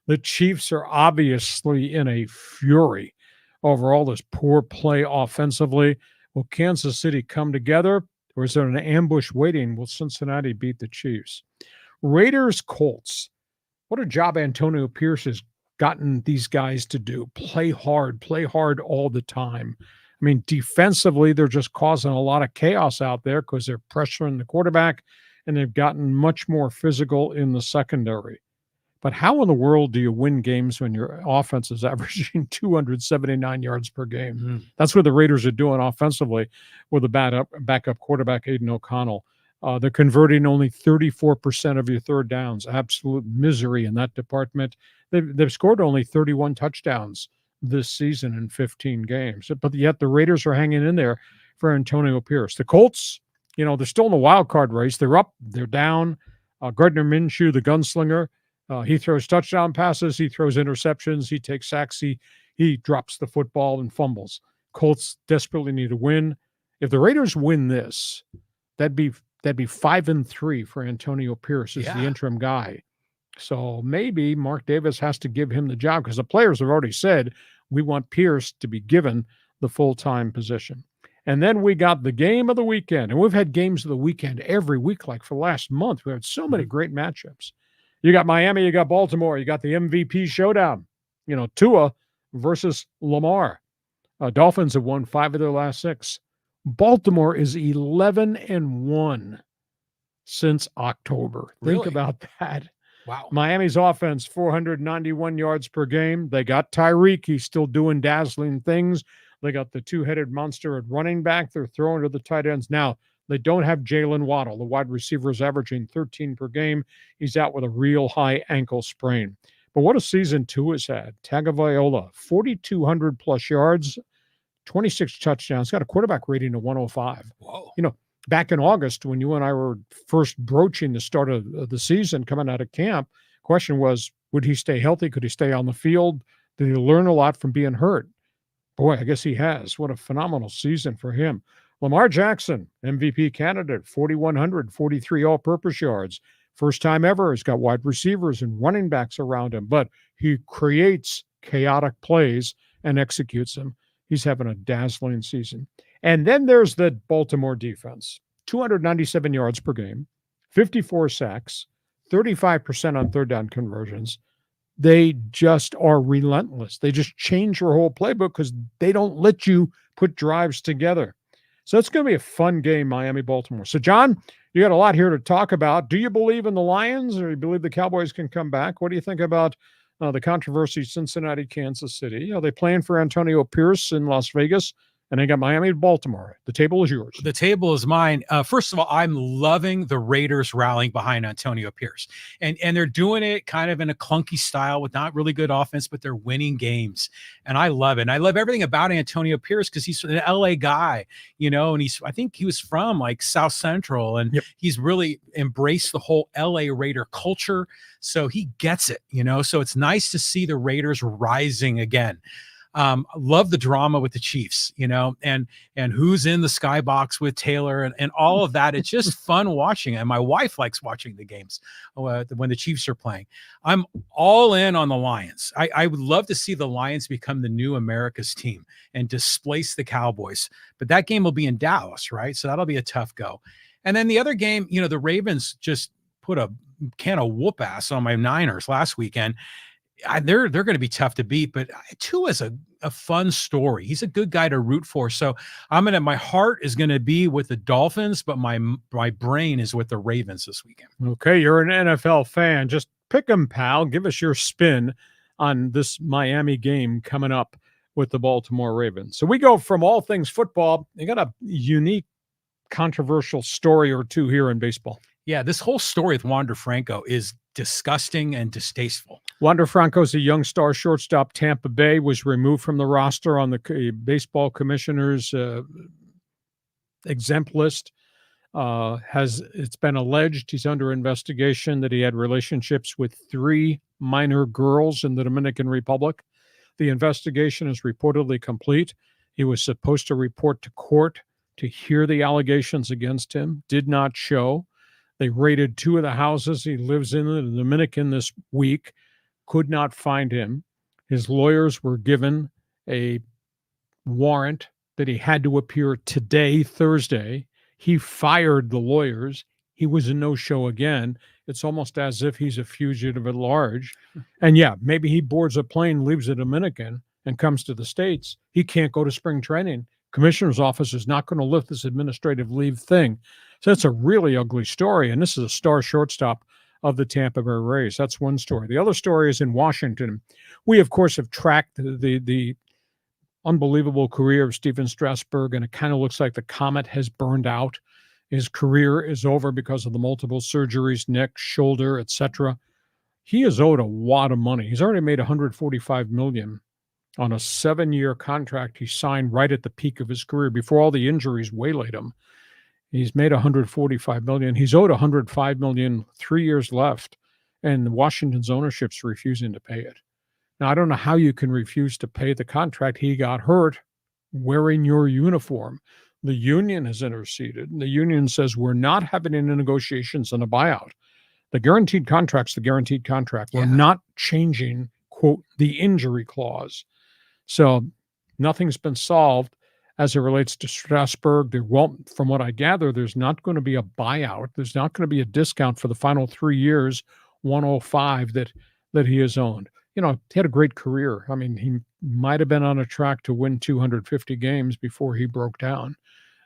The Chiefs are obviously in a fury over all this poor play offensively. Will Kansas City come together, or is there an ambush waiting? Will Cincinnati beat the Chiefs? Raiders-Colts. What a job Antonio Pierce has gotten these guys to do. Play hard all the time. I mean, defensively, they're just causing a lot of chaos out there because they're pressuring the quarterback, and they've gotten much more physical in the secondary. But how in the world do you win games when your offense is averaging 279 yards per game? Mm-hmm. That's what the Raiders are doing offensively with a backup quarterback, Aiden O'Connell. They're converting only 34% of your third downs. Absolute misery in that department. They've scored only 31 touchdowns this season in 15 games. But yet the Raiders are hanging in there for Antonio Pierce. The Colts, they're still in the wild card race. They're up, they're down. Gardner Minshew, the gunslinger, he throws touchdown passes, he throws interceptions, he takes sacks, he drops the football and fumbles. Colts desperately need a win. If the Raiders win this, that'd be 5-3 for Antonio Pierce as the interim guy. So maybe Mark Davis has to give him the job because the players have already said we want Pierce to be given the full-time position. And then we got the game of the weekend. And we've had games of the weekend every week like for the last month. We had so many great matchups. You got Miami, you got Baltimore, you got the MVP showdown. Tua versus Lamar. Dolphins have won 5 of their last 6. Baltimore is 11-1 since October. Really? Think about that. Wow. Miami's offense, 491 yards per game. They got Tyreek. He's still doing dazzling things. They got the two-headed monster at running back. They're throwing to the tight ends. Now, they don't have Jalen Waddle. The wide receiver is averaging 13 per game. He's out with a real high ankle sprain. But what a season Tua's had. Tagovailoa, 4,200-plus yards, 26 touchdowns, got a quarterback rating of 105. Whoa. Back in August, when you and I were first broaching the start of the season coming out of camp, question was, would he stay healthy? Could he stay on the field? Did he learn a lot from being hurt? Boy, I guess he has. What a phenomenal season for him. Lamar Jackson, MVP candidate, 4,143 all-purpose yards. First time ever. He's got wide receivers and running backs around him, but he creates chaotic plays and executes them. He's having a dazzling season. And then there's the Baltimore defense. 297 yards per game, 54 sacks, 35% on third down conversions. They just are relentless. They just change your whole playbook because they don't let you put drives together. So it's going to be a fun game, Miami-Baltimore. So, John, you got a lot here to talk about. Do you believe in the Lions, or do you believe the Cowboys can come back? What do you think about the controversy Cincinnati, Kansas City? Are they playing for Antonio Pierce in Las Vegas? And they got Miami and Baltimore. The table is yours. The table is mine. First of all, I'm loving the Raiders rallying behind Antonio Pierce. And they're doing it kind of in a clunky style with not really good offense, but they're winning games. And I love it. And I love everything about Antonio Pierce because he's an LA guy, and I think he was from like South Central, and he's really embraced the whole LA Raider culture. So he gets it, so it's nice to see the Raiders rising again. Love the drama with the Chiefs, and who's in the skybox with Taylor and all of that. It's just fun watching. And my wife likes watching the games when the Chiefs are playing. I'm all in on the Lions. I would love to see the Lions become the new America's team and displace the Cowboys. But that game will be in Dallas, right? So that'll be a tough go. And then the other game, the Ravens just put a can of whoop ass on my Niners last weekend. They're going to be tough to beat, but Tua's a fun story. He's a good guy to root for. So my heart is going to be with the Dolphins, but my brain is with the Ravens this weekend. Okay, you're an NFL fan. Just pick them, pal. Give us your spin on this Miami game coming up with the Baltimore Ravens. So we go from all things football. You got a unique, controversial story or two here in baseball. Yeah, this whole story with Wander Franco is disgusting and distasteful. Wander Franco is a young star shortstop. Tampa Bay was removed from the roster on the baseball commissioner's exempt list. It's been alleged he's under investigation that he had relationships with 3 minor girls in the Dominican Republic. The investigation is reportedly complete. He was supposed to report to court to hear the allegations against him, did not show. They raided 2 of the houses he lives in the Dominican this week, could not find him. His lawyers were given a warrant that he had to appear today, Thursday. He fired the lawyers. He was a no-show again. It's almost as if he's a fugitive at large. And yeah, maybe he boards a plane, leaves the Dominican, and comes to the States. He can't go to spring training. Commissioner's office is not going to lift this administrative leave thing. So it's a really ugly story. And this is a star shortstop of the Tampa Bay Rays. That's one story. The other story is in Washington. We, of course, have tracked the unbelievable career of Steven Strasburg, and it kind of looks like the comet has burned out. His career is over because of the multiple surgeries, neck, shoulder, etc. He is owed a lot of money. He's already made $145 million on a 7-year contract he signed right at the peak of his career before all the injuries waylaid him. He's made $145 million. He's owed $105 million, 3 years left, and Washington's ownership's refusing to pay it. Now, I don't know how you can refuse to pay the contract. He got hurt wearing your uniform. The union has interceded. The union says we're not having any negotiations on a buyout. The guaranteed contract's the guaranteed contract. We're not changing, quote, the injury clause. So nothing's been solved as it relates to Strasburg. From what I gather, there's not going to be a buyout. There's not going to be a discount for the final 3 years, 105 that he has owned. You know, he had a great career. I mean, he might have been on a track to win 250 games before he broke down.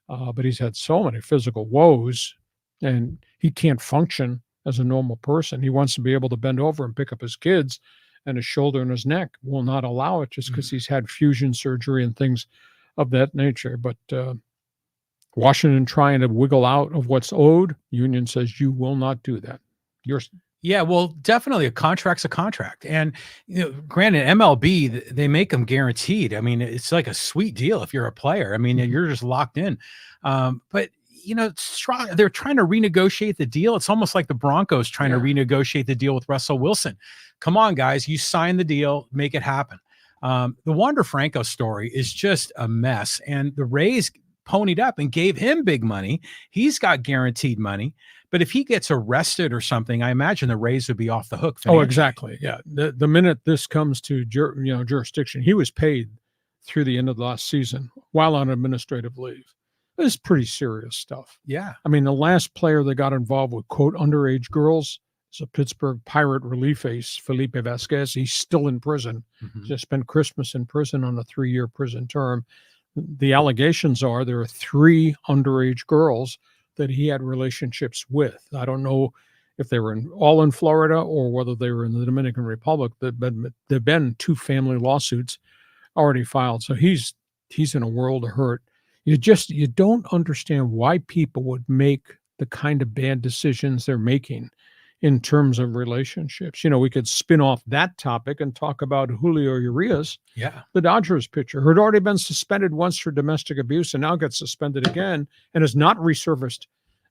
But he's had so many physical woes, and he can't function as a normal person. He wants to be able to bend over and pick up his kids, and his shoulder and his neck will not allow it just because he's had fusion surgery and things of that nature. But Washington trying to wiggle out of what's owed. Union says you will not do that. Yeah, well, definitely a contract's a contract. And, you know, granted, MLB, they make them guaranteed. I mean, it's like a sweet deal if you're a player. I mean, you're just locked in. But, you know, they're trying to renegotiate the deal. It's almost like the Broncos trying to renegotiate the deal with Russell Wilson. Come on, guys, you sign the deal, make it happen. The Wander Franco story is just a mess. And the Rays ponied up and gave him big money. He's got guaranteed money. But if he gets arrested or something, I imagine the Rays would be off the hook financially. Oh, exactly. Yeah. The minute this comes to jurisdiction, he was paid through the end of the last season while on administrative leave. This is pretty serious stuff. Yeah. I mean, the last player that got involved with, quote, underage girls is a Pittsburgh Pirate relief ace, Felipe Vasquez. He's still in prison. Just spent Christmas in prison on a 3-year prison term. The allegations are there are 3 underage girls that he had relationships with. I don't know if they were all in Florida or whether they were in the Dominican Republic. There've been 2 family lawsuits already filed. So he's in a world of hurt. You don't understand why people would make the kind of bad decisions they're making in terms of relationships. You know, we could spin off that topic and talk about Julio Urias, the Dodgers pitcher, who had already been suspended once for domestic abuse and now gets suspended again and is not resurfaced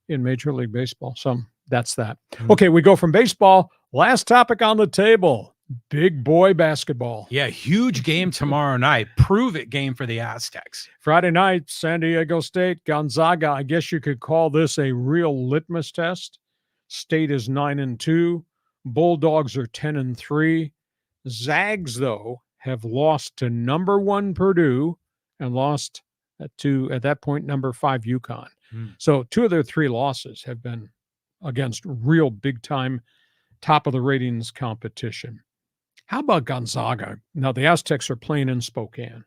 in Major League Baseball. So that's that. Okay, we go from baseball. Last topic on the table, big boy basketball. Yeah, huge game tomorrow night. Prove it game for the Aztecs. Friday night, San Diego State, Gonzaga. I guess you could call this a real litmus test. State is 9-2. Bulldogs are 10-3. Zags, though, have lost to number 1 Purdue and lost to, at that point, number 5 UConn. So 2 of their 3 losses have been against real big-time, top-of-the-ratings competition. How about Gonzaga? Now, the Aztecs are playing in Spokane.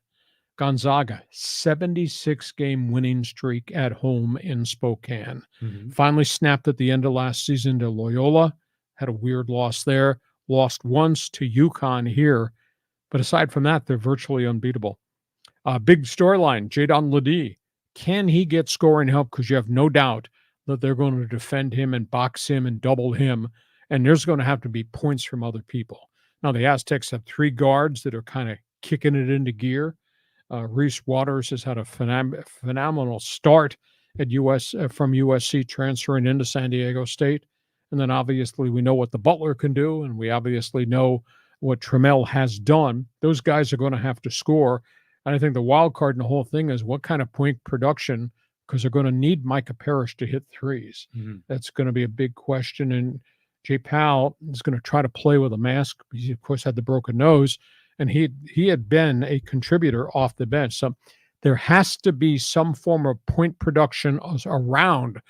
Gonzaga, 76-game winning streak at home in Spokane. Finally snapped at the end of last season to Loyola. Had a weird loss there. Lost once to UConn here. But aside from that, they're virtually unbeatable. Big storyline, Jadon Ledee. Can he get scoring help? Because you have no doubt that they're going to defend him and box him and double him. And there's going to have to be points from other people. Now, the Aztecs have 3 guards that are kind of kicking it into gear. Reese Waters has had a phenomenal start at from USC, transferring into San Diego State. And then obviously we know what the Butler can do, and we obviously know what Trammell has done. Those guys are going to have to score. And I think the wild card in the whole thing is what kind of point production, because they're going to need Micah Parrish to hit threes. That's going to be a big question. And Jay Powell is going to try to play with a mask. He, of course, had the broken nose. And he had been a contributor off the bench. So there has to be some form of point production around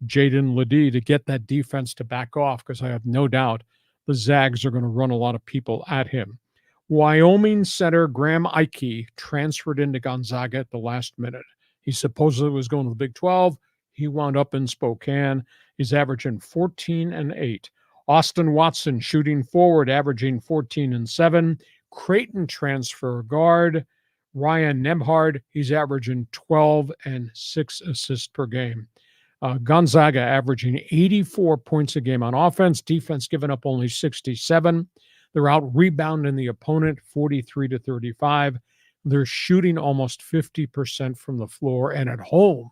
Jaden Ledee to get that defense to back off, because I have no doubt the Zags are going to run a lot of people at him. Wyoming center Graham Ike transferred into Gonzaga at the last minute. He supposedly was going to the Big 12. He wound up in Spokane. He's averaging 14 and 8. Austin Watson, shooting forward, averaging 14 and 7. Creighton transfer guard Ryan Nembhard, he's averaging 12 and 6 assists per game. Gonzaga averaging 84 points a game on offense. Defense giving up only 67. They're out rebounding the opponent 43-35. They're shooting almost 50% from the floor, and at home,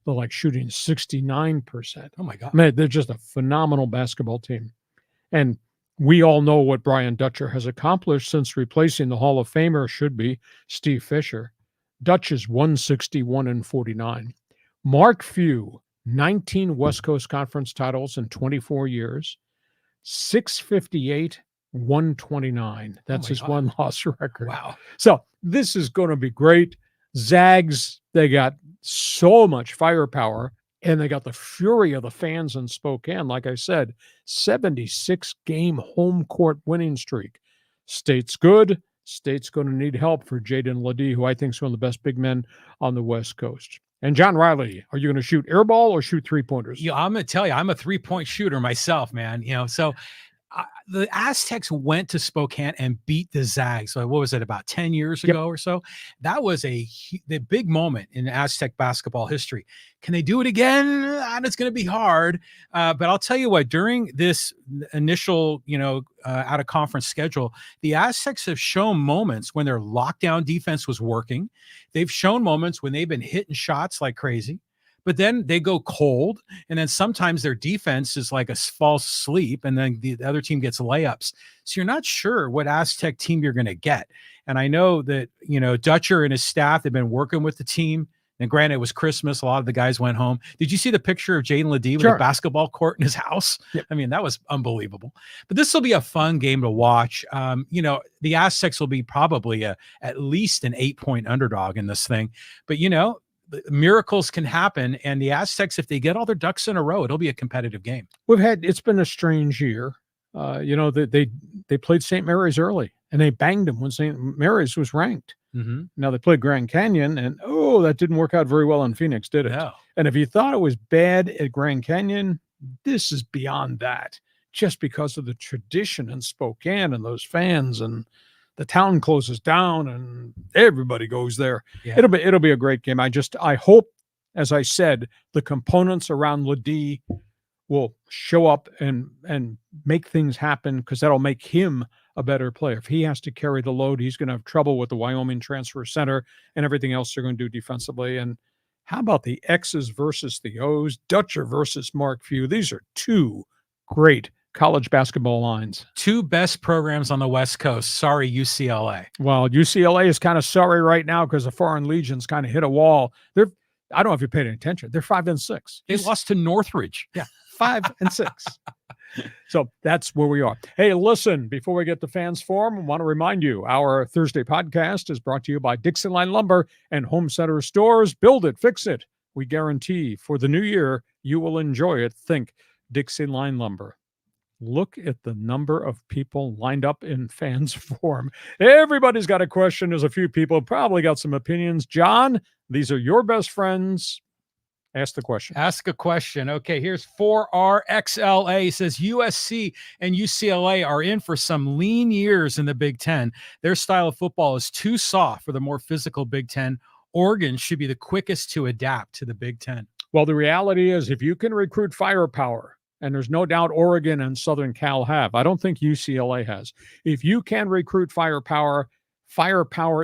they're like shooting 69%. Oh my God. Man, they're just a phenomenal basketball team. And we all know what Brian Dutcher has accomplished since replacing the Hall of Famer, should be Steve Fisher. Dutch is 161-49. Mark Few, 19 West Coast Conference titles in 24 years, 658-129. That's his one-loss record. Wow. So this is going to be great. Zags, they got so much firepower, and they got the fury of the fans in Spokane. Like I said, 76-game home court winning streak. State's good. State's going to need help for Jaden Ledee, who I think is one of the best big men on the West Coast. And John Riley, are you going to shoot air ball or shoot three-pointers? Yeah, I'm going to tell you, I'm a three-point shooter myself, man. So the Aztecs went to Spokane and beat the Zags. So what was it, about 10 years ago or so? That was the big moment in Aztec basketball history. Can they do it again? It's going to be hard. But I'll tell you what, during this initial, out of conference schedule, the Aztecs have shown moments when their lockdown defense was working. They've shown moments when they've been hitting shots like crazy. But then they go cold, and then sometimes their defense is like a false sleep, and then the other team gets layups. So you're not sure what Aztec team you're going to get. And I know that, Dutcher and his staff have been working with the team. And granted, it was Christmas. A lot of the guys went home. Did you see the picture of Jaden Ledee with a basketball court in his house? Yep. I mean, that was unbelievable. But this will be a fun game to watch. The Aztecs will be probably at least an 8-point underdog in this thing. But, miracles can happen, and the Aztecs, if they get all their ducks in a row, it'll be a competitive game. It's been a strange year. They played St. Mary's early, and they banged them when St. Mary's was ranked. Mm-hmm. Now they played Grand Canyon, and that didn't work out very well in Phoenix, did it? No. And if you thought it was bad at Grand Canyon, this is beyond that, just because of the tradition in Spokane and those fans, and the town closes down and everybody goes there. Yeah. It'll be a great game. I hope, as I said, the components around Ledee will show up and make things happen, because that'll make him a better player. If he has to carry the load, he's going to have trouble with the Wyoming transfer center and everything else they're going to do defensively. And how about the X's versus the O's? Dutcher versus Mark Few. These are two great college basketball lines. Two best programs on the West Coast. Sorry, UCLA. Well, UCLA is kind of sorry right now because the Foreign Legions kind of hit a wall. I don't know if you paid any attention. They're 5-6. They lost to Northridge. Yeah, 5-6. So that's where we are. Hey, listen, before we get to Fans Forum, I want to remind you, our Thursday podcast is brought to you by Dixon Line Lumber and Home Center Stores. Build it, fix it. We guarantee for the new year, you will enjoy it. Think Dixon Line Lumber. Look at the number of people lined up in Fans Forum. Everybody's got a question. There's a few people probably got some opinions. John, these are your best friends. Ask the question. Ask a question. Okay, here's 4RXLA. Says USC and UCLA are in for some lean years in the Big Ten. Their style of football is too soft for the more physical Big Ten. Oregon should be the quickest to adapt to the Big Ten. Well, the reality is, if you can recruit firepower, and there's no doubt Oregon and Southern Cal have, I don't think UCLA has. If you can recruit firepower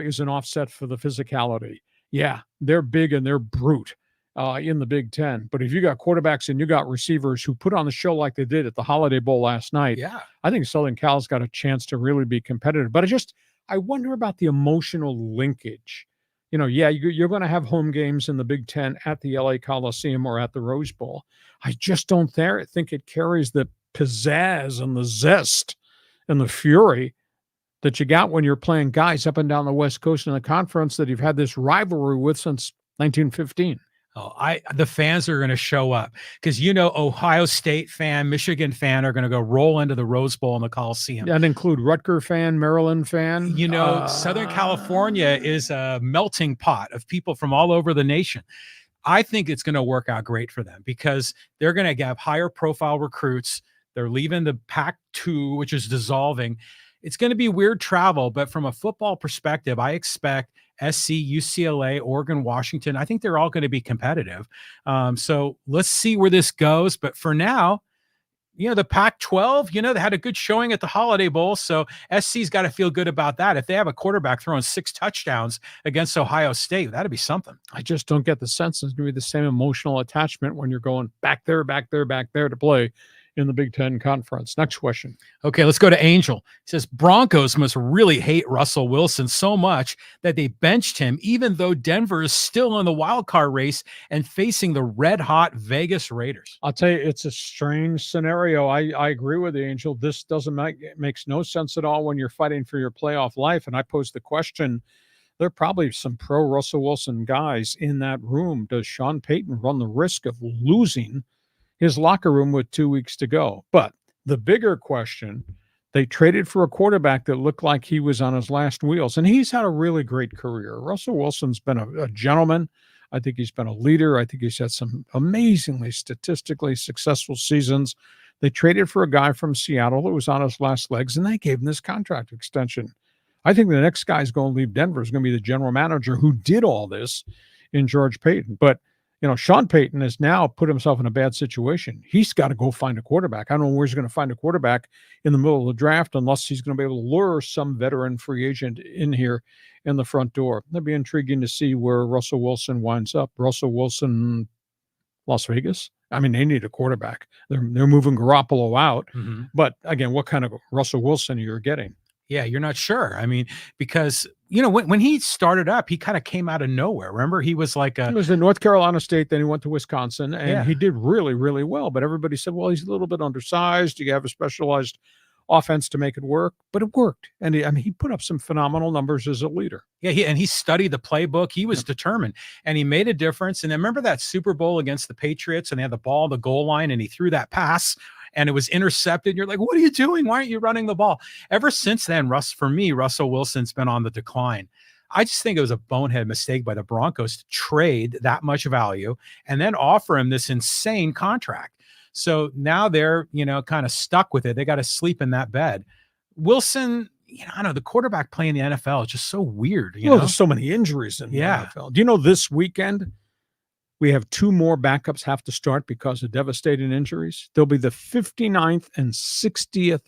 is an offset for the physicality. Yeah, they're big and they're brute in the Big Ten. But if you got quarterbacks and you got receivers who put on the show like they did at the Holiday Bowl last night, I think Southern Cal's got a chance to really be competitive. But I wonder about the emotional linkage. You're going to have home games in the Big Ten at the LA Coliseum or at the Rose Bowl. I just don't think it carries the pizzazz and the zest and the fury that you got when you're playing guys up and down the West Coast in the conference that you've had this rivalry with since 1915. Oh, the fans are going to show up because Ohio State fan, Michigan fan are going to go roll into the Rose Bowl in the Coliseum. That include Rutger fan, Maryland fan. Southern California is a melting pot of people from all over the nation. I think it's going to work out great for them because they're going to have higher profile recruits. They're leaving the Pac-2, which is dissolving. It's going to be weird travel, but from a football perspective, I expect SC, UCLA, Oregon, Washington, I think they're all going to be competitive. So let's see where this goes. But for now, the Pac-12, they had a good showing at the Holiday Bowl. So SC's got to feel good about that. If they have a quarterback throwing 6 touchdowns against Ohio State, that'd be something. I just don't get the sense there's going to be the same emotional attachment when you're going back there to play in the Big Ten Conference. Next question. Okay, let's go to Angel. He says, Broncos must really hate Russell Wilson so much that they benched him, even though Denver is still in the wild card race and facing the red-hot Vegas Raiders. I'll tell you, it's a strange scenario. I agree with the Angel. This makes no sense at all when you're fighting for your playoff life. And I posed the question, there are probably some pro-Russell Wilson guys in that room. Does Sean Payton run the risk of losing his locker room with 2 weeks to go? But the bigger question, they traded for a quarterback that looked like he was on his last wheels, and he's had a really great career. Russell Wilson's been a gentleman. I think he's been a leader. I think he's had some amazingly statistically successful seasons. They traded for a guy from Seattle that was on his last legs, and they gave him this contract extension. I think the next guy's going to leave Denver is going to be the general manager who did all this in George Payton. But Sean Payton has now put himself in a bad situation. He's got to go find a quarterback. I don't know where he's going to find a quarterback in the middle of the draft unless he's going to be able to lure some veteran free agent in here in the front door. That'd be intriguing to see where Russell Wilson winds up. Russell Wilson, Las Vegas? I mean, they need a quarterback. They're moving Garoppolo out. Mm-hmm. But again, what kind of Russell Wilson you're getting? Yeah, you're not sure. I mean, because, when he started up, he kind of came out of nowhere. Remember, he was like he was in North Carolina State, then he went to Wisconsin, and he did really, really well. But everybody said, well, he's a little bit undersized. You have a specialized offense to make it work. But it worked. And he put up some phenomenal numbers as a leader. Yeah, he studied the playbook. He was determined, and he made a difference. And I remember that Super Bowl against the Patriots, and they had the ball on the goal line, and he threw that pass, and it was intercepted. You're like, what are you doing? Why aren't you running the ball? Ever since then, Russell Wilson's been on the decline. I just think it was a bonehead mistake by the Broncos to trade that much value and then offer him this insane contract. So now they're, kind of stuck with it. They got to sleep in that bed. Wilson, I know the quarterback playing the NFL is just so weird. There's so many injuries in the NFL. Do you know this weekend we have 2 more backups have to start because of devastating injuries? There'll be the 59th and 60th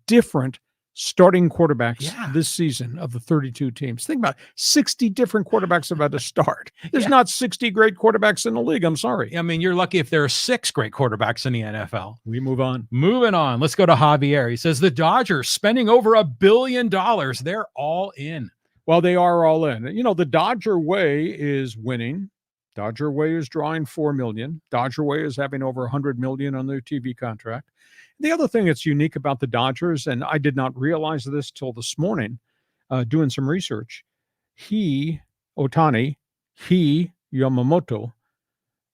different starting quarterbacks this season of the 32 teams. Think about it. 60 different quarterbacks about to start. There's not 60 great quarterbacks in the league. I'm sorry. I mean, you're lucky if there are 6 great quarterbacks in the NFL. We move on. Moving on. Let's go to Javier. He says the Dodgers spending over $1 billion. They're all in. Well, they are all in. The Dodger way is winning. Dodger way is drawing $4 million. Dodger way is having over $100 million on their TV contract. The other thing that's unique about the Dodgers, and I did not realize this till this morning, doing some research, Ohtani, Yamamoto,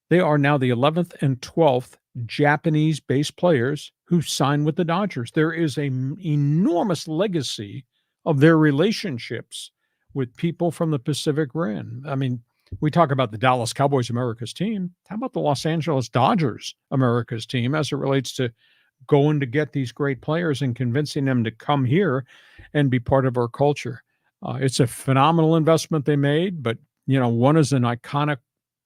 they are now the 11th and 12th Japanese-based players who signed with the Dodgers. There is an enormous legacy of their relationships with people from the Pacific Rim. I mean, we talk about the Dallas Cowboys, America's team. How about the Los Angeles Dodgers, America's team, as it relates to going to get these great players and convincing them to come here and be part of our culture? It's a phenomenal investment they made, but, one is an iconic,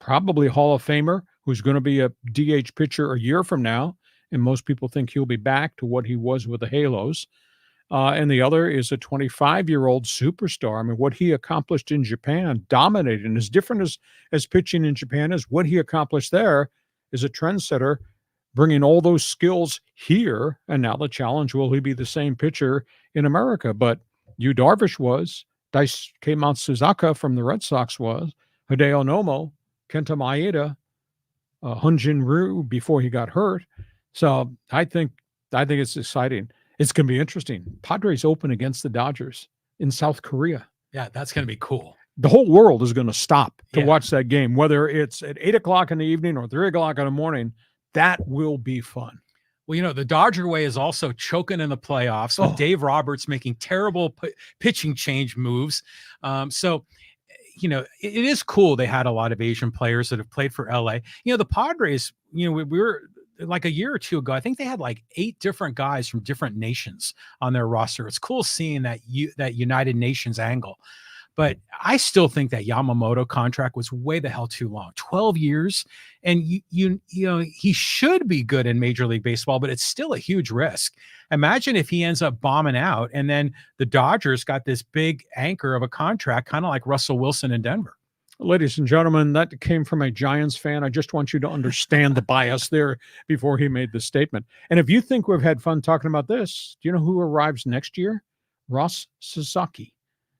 probably Hall of Famer who's going to be a DH pitcher a year from now, and most people think he'll be back to what he was with the Halos. And the other is a 25-year-old superstar. I mean, what he accomplished in Japan, dominated, and as different as pitching in Japan is, what he accomplished there is a trendsetter, bringing all those skills here. And now the challenge, will he be the same pitcher in America? But Yu Darvish was, Daisuke Matsuzaka from the Red Sox was, Hideo Nomo, Kenta Maeda, Hyun-Jin Ryu before he got hurt. So I think it's exciting. It's going to be interesting. Padres open against the Dodgers in South Korea. Yeah, that's going to be cool. the whole world is going to stop to Yeah. watch that game, whether it's at 8 o'clock in the evening or 3 o'clock in the morning. That will be fun. Well, the Dodger way is also choking in the playoffs with Dave Roberts making terrible pitching change moves. So, it is cool. They had a lot of Asian players that have played for LA. The Padres, we were like a year or two ago, I think they had like 8 different guys from different nations on their roster. It's cool seeing that United Nations angle. But I still think that Yamamoto contract was way the hell too long. 12 years. And he should be good in Major League Baseball, but it's still a huge risk. Imagine if he ends up bombing out and then the Dodgers got this big anchor of a contract, kind of like Russell Wilson in Denver. Ladies and gentlemen, that came from a Giants fan. I just want you to understand the bias there before he made the statement. And if you think we've had fun talking about this, do you know who arrives next year? Ross Sasaki.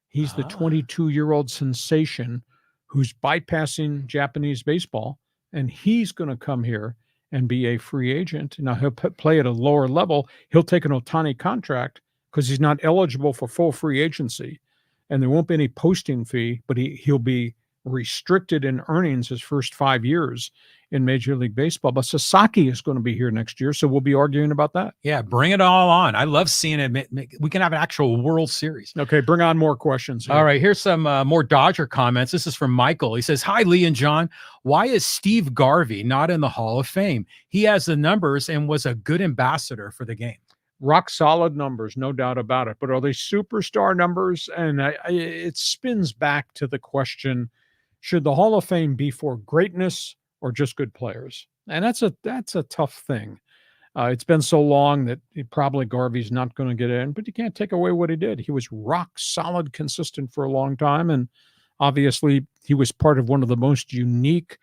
He's the 22-year-old sensation who's bypassing Japanese baseball, and he's going to come here and be a free agent. Now, he'll play at a lower level. He'll take an Ohtani contract because he's not eligible for full free agency, and there won't be any posting fee, but he'll be restricted in earnings his first 5 years in Major League Baseball. But Sasaki is going to be here next year, so we'll be arguing about that. Yeah, bring it all on. I love seeing it. We can have an actual World Series. Okay, bring on more questions here. All right, here's some more Dodger comments. This is from Michael. He says, "Hi, Lee and John. Why is Steve Garvey not in the Hall of Fame? He has the numbers and was a good ambassador for the game." Rock solid numbers, no doubt about it. But are they superstar numbers? And it spins back to the question, should the Hall of Fame be for greatness or just good players? And that's a tough thing. It's been so long that probably Garvey's not going to get in, but you can't take away what he did. He was rock solid, consistent for a long time. And obviously he was part of one of the most unique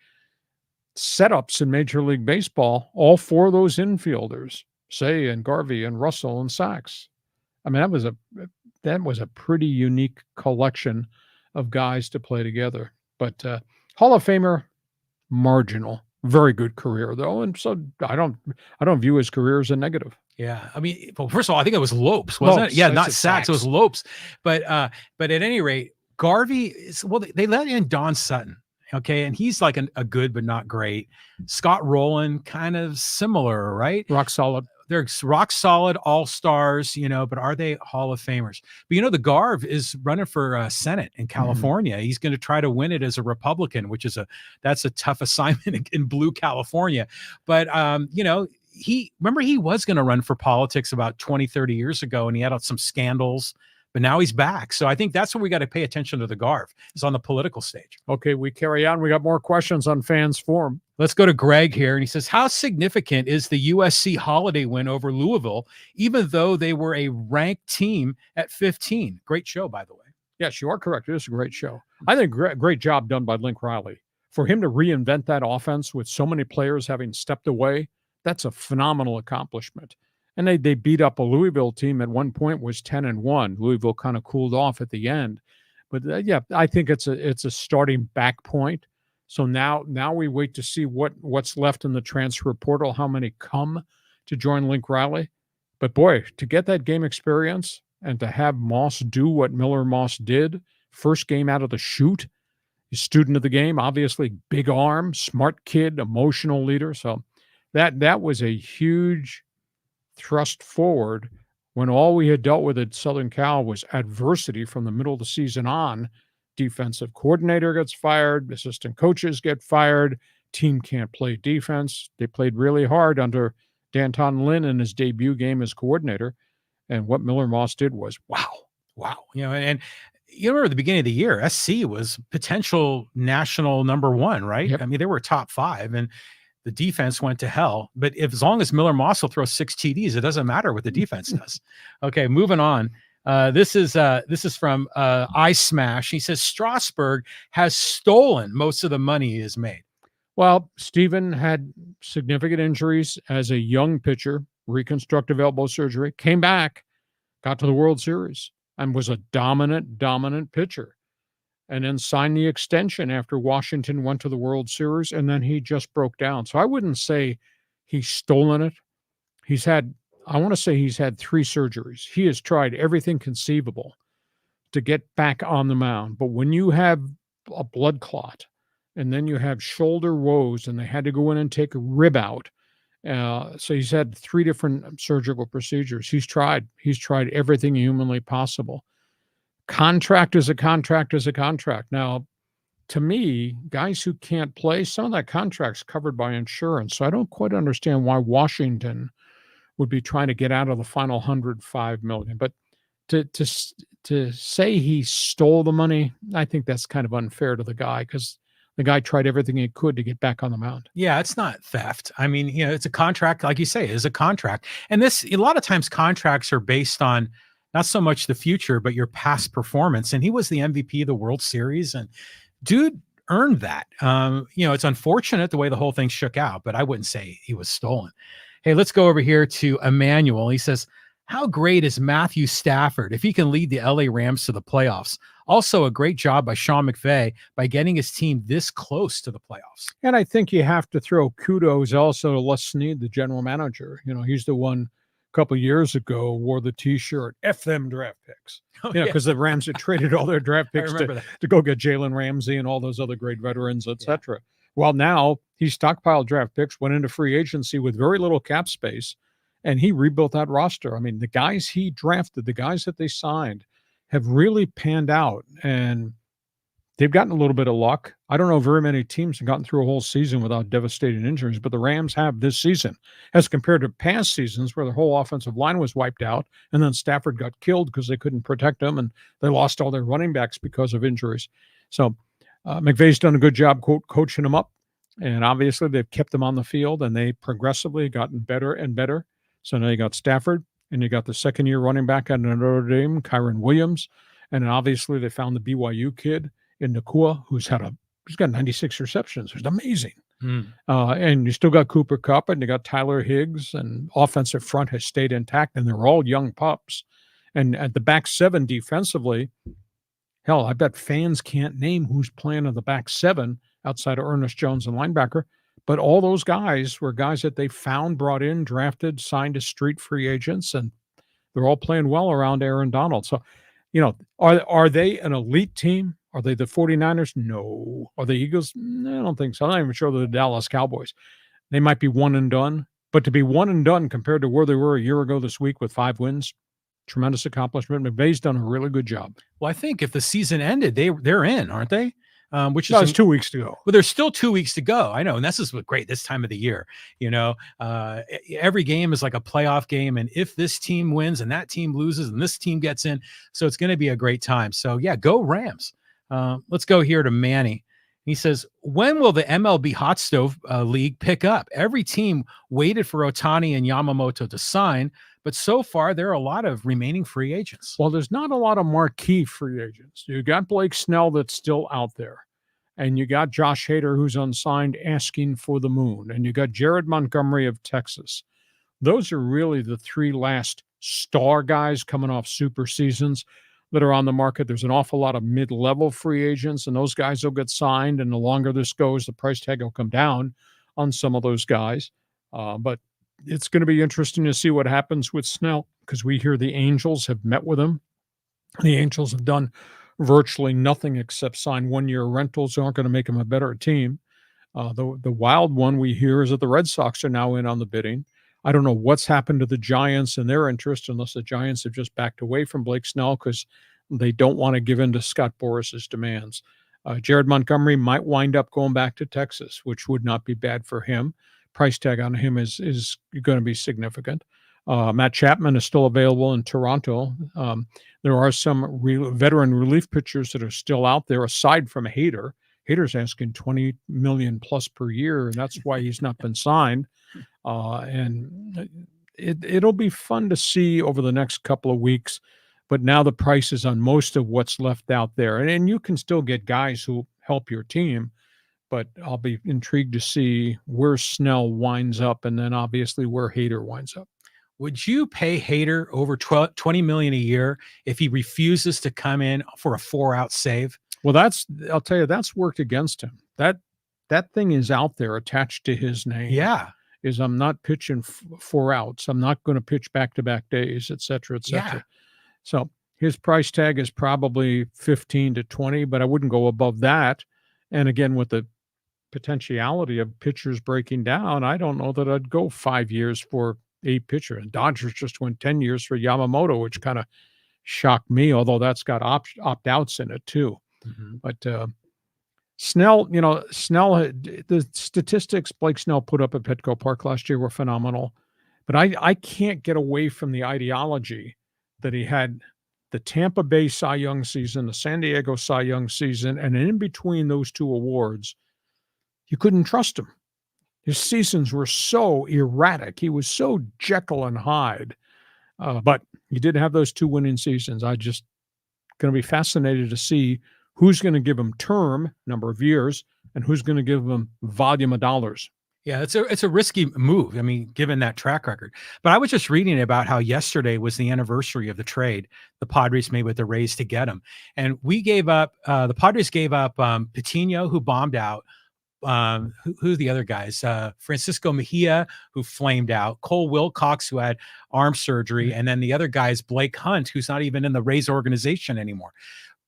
setups in Major League Baseball. All 4 of those infielders, Say and Garvey and Russell and Sachs. I mean, that was a pretty unique collection of guys to play together. But Hall of Famer, marginal. Very good career though, and so I don't view his career as a negative. Yeah, I mean, well, first of all, I think it was Lopes, wasn't it? Yeah, not Sachs. It was Lopes. But at any rate, Garvey is they let in Don Sutton. Okay, and he's like a good but not great. Scott Rowland, kind of similar, right? Rock solid. They're rock solid all-stars, but are they Hall of Famers? But the Garv is running for Senate in California. He's going to try to win it as a Republican, which is that's a tough assignment in blue California. But he was going to run for politics about 20, 30 years ago, and he had some scandals. But now he's back. So I think that's where we got to pay attention to the Garv, is on the political stage. Okay, we carry on. We got more questions on Fans Forum. Let's go to Greg here. And he says, how significant is the USC Holiday win over Louisville, even though they were a ranked team at 15? Great show, by the way. Yes, you are correct. It is a great show. I think great job done by Link Riley. For him to reinvent that offense with so many players having stepped away, that's a phenomenal accomplishment. And they beat up a Louisville team at one point was 10-1. Louisville kind of cooled off at the end. But I think it's a starting back point. So now we wait to see what's left in the transfer portal, how many come to join Link Riley. But boy, to get that game experience and to have Moss do what Miller Moss did, first game out of the chute, student of the game, obviously big arm, smart kid, emotional leader. So that was a huge thrust forward when all we had dealt with at Southern Cal was adversity from the middle of the season on. Defensive coordinator gets fired, assistant coaches get fired, team can't play defense. They played really hard under Danton Lynn in his debut game as coordinator. And what Miller Moss did was, wow. And you remember at the beginning of the year, SC was potential national number 1, right? Yep. I mean, they were top 5 and the defense went to hell. But as long as Miller Moss will throw 6 TDs, it doesn't matter what the defense does. Okay, moving on. This is from Ice Smash. He says Strasburg has stolen most of the money he has made. Well, Steven had significant injuries as a young pitcher, reconstructive elbow surgery, came back, got to the World Series, and was a dominant pitcher. And then signed the extension after Washington went to the World Series, and then he just broke down. So I wouldn't say he's stolen it. I want to say he's had 3 surgeries. He has tried everything conceivable to get back on the mound. But when you have a blood clot and then you have shoulder woes and they had to go in and take a rib out. So he's had 3 different surgical procedures. He's tried everything humanly possible. Contract is a contract is a contract. Now, to me, guys who can't play, some of that contract's covered by insurance. So I don't quite understand why Washington would be trying to get out of the final $105 million. But to say he stole the money, I think that's kind of unfair to the guy, because the guy tried everything he could to get back on the mound. Yeah, it's not theft. I mean, it's a contract, like you say, it's a contract. And a lot of times contracts are based on not so much the future, but your past performance. And he was the MVP of the World Series, and dude earned that. It's unfortunate the way the whole thing shook out, but I wouldn't say he was stolen. Hey, let's go over here to Emmanuel. He says, how great is Matthew Stafford if he can lead the LA Rams to the playoffs? Also, a great job by Sean McVay by getting his team this close to the playoffs. And I think you have to throw kudos also to Les Snead, the general manager. He's the one a couple of years ago wore the T-shirt, F them draft picks. Because the Rams had traded all their draft picks to go get Jalen Ramsey and all those other great veterans, etc. Well, now he stockpiled draft picks, went into free agency with very little cap space, and he rebuilt that roster. I mean, the guys he drafted, the guys that they signed, have really panned out, and they've gotten a little bit of luck. I don't know very many teams have gotten through a whole season without devastating injuries, but the Rams have this season, as compared to past seasons where the whole offensive line was wiped out, and then Stafford got killed because they couldn't protect him, and they lost all their running backs because of injuries. So McVay's done a good job coaching them up, and obviously they've kept them on the field, and they progressively gotten better and better. So now you got Stafford, and you got the second-year running back at Notre Dame, Kyron Williams, and then obviously they found the BYU kid in Nakua, who's got 96 receptions. It's amazing. And you still got Cooper Kupp, and you got Tyler Higgs, and offensive front has stayed intact, and they're all young pups. And at the back 7 defensively, hell, I bet fans can't name who's playing on the back 7 outside of Ernest Jones and linebacker. But all those guys were guys that they found, brought in, drafted, signed as street free agents, and they're all playing well around Aaron Donald. So, are they an elite team? Are they the 49ers? No. Are the Eagles? No, I don't think so. I'm not even sure they're the Dallas Cowboys. They might be one and done. But to be one and done compared to where they were a year ago this week with 5 wins, tremendous accomplishment. McVay's done a really good job. Well, I think if the season ended, they're in, aren't they? Which is 2 weeks to go. Well, there's still 2 weeks to go. I know. And this is great this time of the year. Every game is like a playoff game. And if this team wins and that team loses and this team gets in, so it's going to be a great time. So, yeah, go Rams. Let's go here to Manny. He says, when will the MLB Hot Stove League pick up? Every team waited for Ohtani and Yamamoto to sign, but so far there are a lot of remaining free agents. Well, there's not a lot of marquee free agents. You got Blake Snell that's still out there, and you got Josh Hader, who's unsigned, asking for the moon, and you got Jared Montgomery of Texas. Those are really the 3 last star guys coming off super seasons that are on the market. There's an awful lot of mid-level free agents, and those guys will get signed, and the longer this goes, the price tag will come down on some of those guys. But it's going to be interesting to see what happens with Snell, because we hear the Angels have met with him. The Angels have done virtually nothing except sign 1-year rentals. Aren't going to make him a better team. The wild one we hear is that the Red Sox are now in on the bidding. I don't know what's happened to the Giants and their interest, unless the Giants have just backed away from Blake Snell because they don't want to give in to Scott Boris's demands. Jared Montgomery might wind up going back to Texas, which would not be bad for him. Price tag on him is going to be significant. Matt Chapman is still available in Toronto. There are some veteran relief pitchers that are still out there, aside from Hader. Hader's asking $20 million plus per year, and that's why he's not been signed. And it'll be fun to see over the next couple of weeks. But now the price is on most of what's left out there. And you can still get guys who help your team, but I'll be intrigued to see where Snell winds up, and then obviously where Hader winds up. Would you pay Hader over $20 million a year if he refuses to come in for a 4-out save? Well, I'll tell you, that's worked against him. That thing is out there attached to his name. Yeah. Is I'm not pitching 4 outs. I'm not going to pitch back-to-back days, et cetera, et cetera. Yeah. So his price tag is probably 15 to 20, but I wouldn't go above that. And again, with the potentiality of pitchers breaking down, I don't know that I'd go 5 years for a pitcher. And Dodgers just went 10 years for Yamamoto, which kind of shocked me, although that's got opt-outs in it too. But Snell, the statistics Blake Snell put up at Petco Park last year were phenomenal. But I can't get away from the ideology that he had the Tampa Bay Cy Young season, the San Diego Cy Young season, and in between those two awards, you couldn't trust him. His seasons were so erratic. He was so Jekyll and Hyde. But he did have those 2 winning seasons. I just going to be fascinated to see who's going to give him term, number of years, and who's going to give him volume of dollars. Yeah, it's a risky move. I mean, given that track record. But I was just reading about how yesterday was the anniversary of the trade the Padres made with the Rays to get him. And the Padres gave up Patino, who bombed out. Who the other guys? Francisco Mejia, who flamed out. Cole Wilcox, who had arm surgery. And then the other guy is Blake Hunt, who's not even in the Rays organization anymore.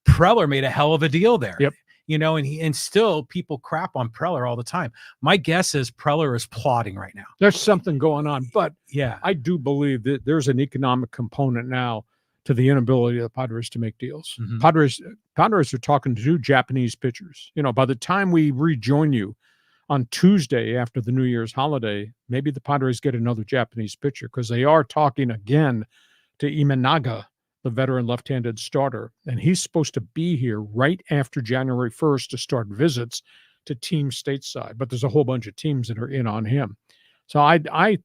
Preller made a hell of a deal there. Yep. And still people crap on Preller all the time. My guess is Preller is plotting right now. There's something going on, but yeah, I do believe that there's an economic component now to the inability of the Padres to make deals. Padres are talking to 2 Japanese pitchers. By the time we rejoin you on Tuesday after the New Year's holiday, maybe the Padres get another Japanese pitcher, because they are talking again to Imanaga, the veteran left-handed starter, and he's supposed to be here right after January 1st to start visits to teams stateside. But there's a whole bunch of teams that are in on him. So I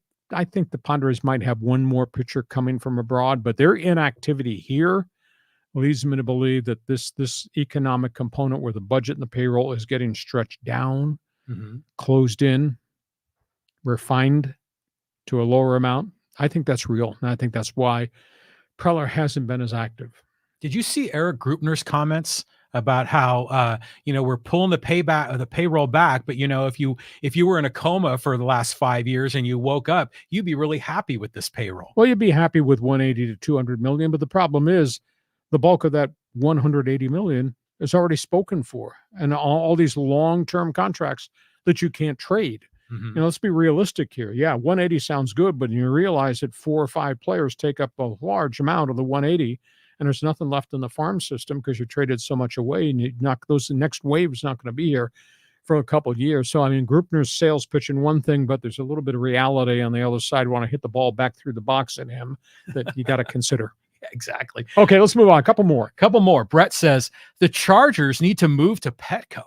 think the Padres might have one more pitcher coming from abroad, but their inactivity here leads me to believe that this economic component where the budget and the payroll is getting stretched down, closed in, refined to a lower amount. I think that's real, and I think that's why Preller hasn't been as active. Did you see Eric Grupner's comments about how we're pulling the payroll back, but if you were in a coma for the last 5 years and you woke up, you'd be really happy with this payroll. Well, you'd be happy with 180 to 200 million, but the problem is the bulk of that 180 million is already spoken for, and all these long-term contracts that you can't trade. Let's be realistic here. Yeah, 180 sounds good, but you realize that 4 or 5 players take up a large amount of the 180, and there's nothing left in the farm system because you traded so much away, and the next wave is not going to be here for a couple of years. So, I mean, Grupner's sales pitching one thing, but there's a little bit of reality on the other side. Want to hit the ball back through the box in him that you got to consider. Exactly. Okay, let's move on. A couple more. Brett says the Chargers need to move to Petco.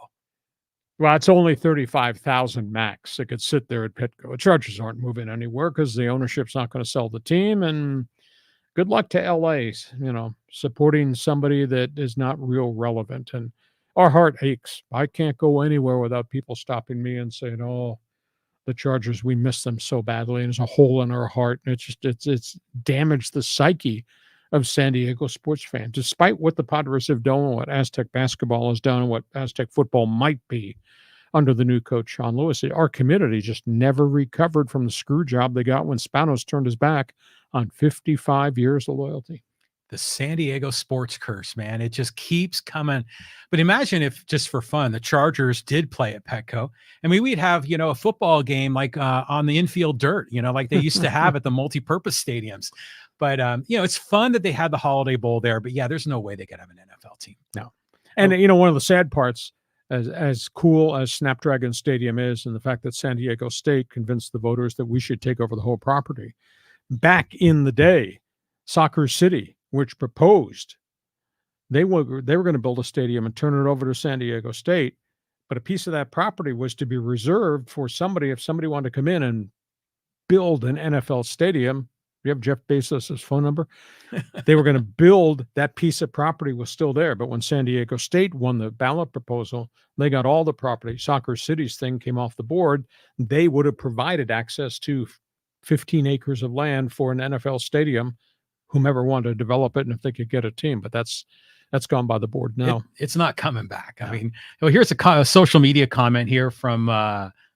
Well, it's only 35,000 max. It could sit there at Petco. The Chargers aren't moving anywhere because the ownership's not going to sell the team. And good luck to LA, supporting somebody that is not real relevant. And our heart aches. I can't go anywhere without people stopping me and saying, "Oh, the Chargers, we miss them so badly." And there's a hole in our heart. And it's damaged the psyche of San Diego sports fans, despite what the Padres have done, what Aztec basketball has done, and what Aztec football might be under the new coach, Sean Lewis. Our community just never recovered from the screw job they got when Spanos turned his back on 55 years of loyalty. The San Diego sports curse, man. It just keeps coming. But imagine if, just for fun, the Chargers did play at Petco. I mean, we'd have, a football game like on the infield dirt, like they used to have at the multi-purpose stadiums. But, it's fun that they had the Holiday Bowl there. But, yeah, there's no way they could have an NFL team. No. And, one of the sad parts, as cool as Snapdragon Stadium is, and the fact that San Diego State convinced the voters that we should take over the whole property, back in the day, Soccer City, which proposed, they were going to build a stadium and turn it over to San Diego State, but a piece of that property was to be reserved for somebody, if somebody wanted to come in and build an NFL stadium. You have Jeff Bezos' phone number. They were going to build that piece of property was still there. But when San Diego State won the ballot proposal, they got all the property. Soccer City's thing came off the board. They would have provided access to 15 acres of land for an NFL stadium, whomever wanted to develop it, and if they could get a team. But that's gone by the board now. It's not coming back. I mean, here's a social media comment here from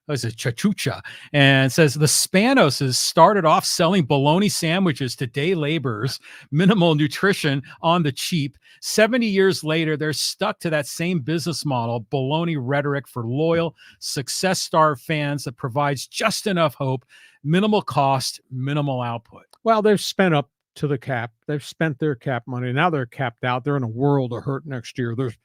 was a chachucha, and says the Spanoses started off selling bologna sandwiches to day laborers, minimal nutrition on the cheap. 70 years later, they're stuck to that same business model, bologna rhetoric for loyal, success-starved fans that provides just enough hope, minimal cost, minimal output. Well, they've spent up to the cap. They've spent their cap money. Now they're capped out. They're in a world of hurt next year. There's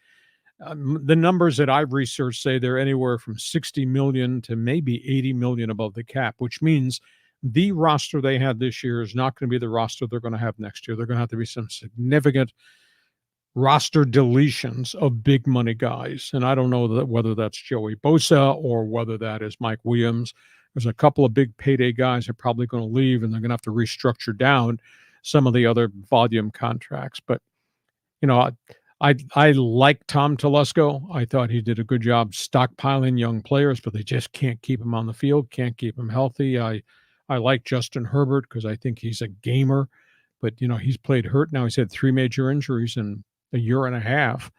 the numbers that I've researched say they're anywhere from 60 million to maybe 80 million above the cap, which means the roster they had this year is not going to be the roster they're going to have next year. They're going to have to be some significant roster deletions of big money guys. And I don't know whether that's Joey Bosa or whether that is Mike Williams. There's a couple of big payday guys that are probably going to leave, and they're going to have to restructure down some of the other volume contracts. But, you know, I like Tom Telesco. I thought he did a good job stockpiling young players, but they just can't keep him on the field, can't keep him healthy. I like Justin Herbert because I think he's a gamer, but, you know, he's played hurt now. He's had 3 major injuries in a year and a half.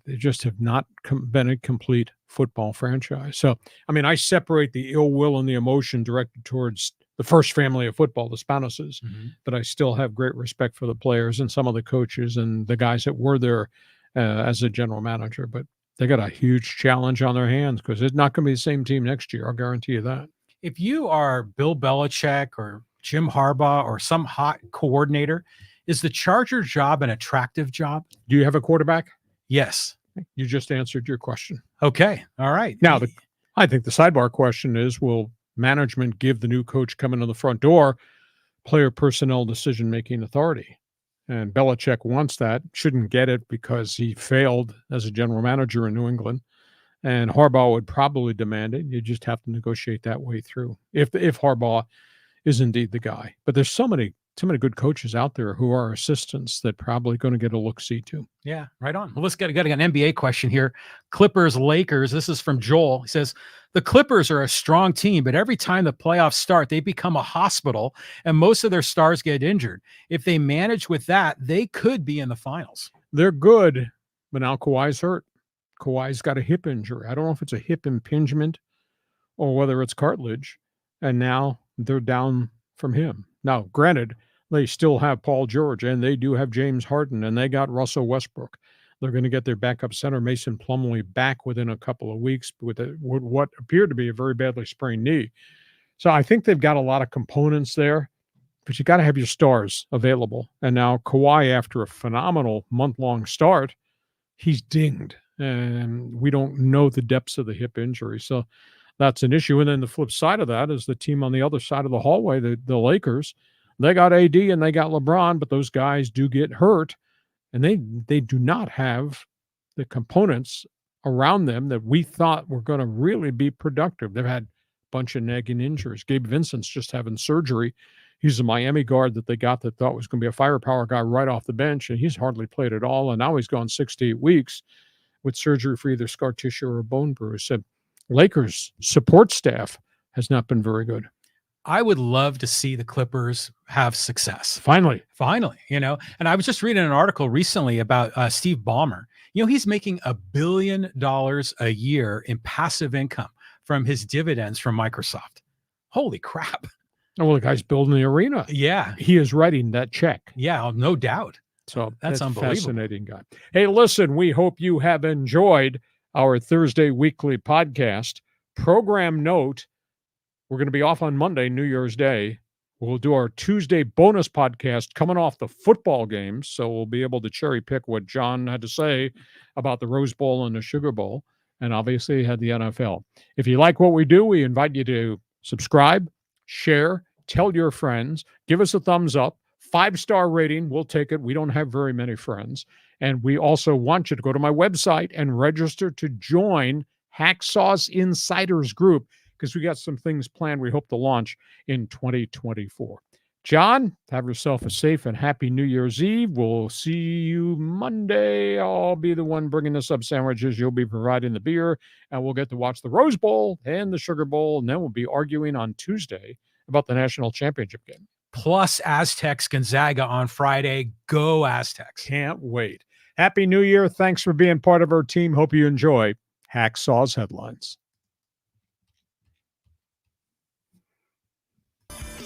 They just have not been a complete football franchise. So, I mean, I separate the ill will and the emotion directed towards the first family of football, the Spanoses, but I still have great respect for the players and some of the coaches and the guys that were there as a general manager. But they got a huge challenge on their hands because it's not going to be the same team next year. I'll guarantee you that. If you are Bill Belichick or Jim Harbaugh or some hot coordinator, is the Charger job an attractive job? Do you have a quarterback? Yes. You just answered your question. Okay. All right. Now, I think the sidebar question is, will management give the new coach coming to the front door player personnel decision-making authority? And Belichick wants that, shouldn't get it because he failed as a general manager in New England. And Harbaugh would probably demand it. You just have to negotiate that way through if Harbaugh is indeed the guy. But there's so many good coaches out there who are assistants that probably going to get a look-see too. Yeah, right on. Well, let's get an NBA question here. Clippers, Lakers. This is from Joel. He says, the Clippers are a strong team, but every time the playoffs start, they become a hospital and most of their stars get injured. If they manage with that, they could be in the finals. They're good, but now Kawhi's hurt. Kawhi's got a hip injury. I don't know if it's a hip impingement or whether it's cartilage, and now they're down from him. Now, granted, they still have Paul George, and they do have James Harden, and they got Russell Westbrook. They're going to get their backup center, Mason Plumlee, back within a couple of weeks with what appeared to be a very badly sprained knee. So I think they've got a lot of components there, but you got to have your stars available. And now Kawhi, after a phenomenal month-long start, he's dinged, and we don't know the depths of the hip injury. So that's an issue. And then the flip side of that is the team on the other side of the hallway, the Lakers. They got AD and they got LeBron, but those guys do get hurt, and they do not have the components around them that we thought were going to really be productive. They've had a bunch of nagging injuries. Gabe Vincent's just having surgery. He's a Miami guard that they got that thought was going to be a firepower guy right off the bench, and he's hardly played at all. And now he's gone 6 to 8 weeks with surgery for either scar tissue or a bone bruise. So Lakers support staff has not been very good. I would love to see the Clippers have success. Finally, you know, and I was just reading an article recently about Steve Ballmer. You know, he's making $1 billion a year in passive income from his dividends from Microsoft. Holy crap. Oh, well, the guy's building the arena. Yeah. He is writing that check. Yeah, no doubt. So that's unbelievable. Fascinating guy. Hey, listen, we hope you have enjoyed our Thursday weekly podcast. Program note, we're going to be off on Monday, New Year's Day. We'll do our Tuesday bonus podcast coming off the football games, so we'll be able to cherry pick what John had to say about the Rose Bowl and the Sugar Bowl, and obviously had the NFL. If you like what we do, we invite you to subscribe, share, tell your friends, give us a thumbs up, 5-star rating. We'll take it. We don't have very many friends. And we also want you to go to my website and register to join Hacksaw's Insiders Group, because we got some things planned we hope to launch in 2024. John, have yourself a safe and happy New Year's Eve. We'll see you Monday. I'll be the one bringing the sub sandwiches. You'll be providing the beer, and we'll get to watch the Rose Bowl and the Sugar Bowl, and then we'll be arguing on Tuesday about the national championship game. Plus Aztecs Gonzaga on Friday. Go Aztecs. Can't wait. Happy New Year. Thanks for being part of our team. Hope you enjoy Hacksaw's Headlines.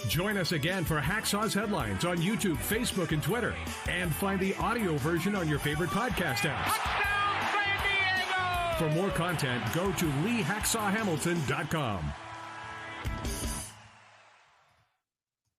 Join us again for Hacksaw's Headlines on YouTube, Facebook, and Twitter. And find the audio version on your favorite podcast apps. Touchdown, San Diego! For more content, go to LeeHacksawHamilton.com.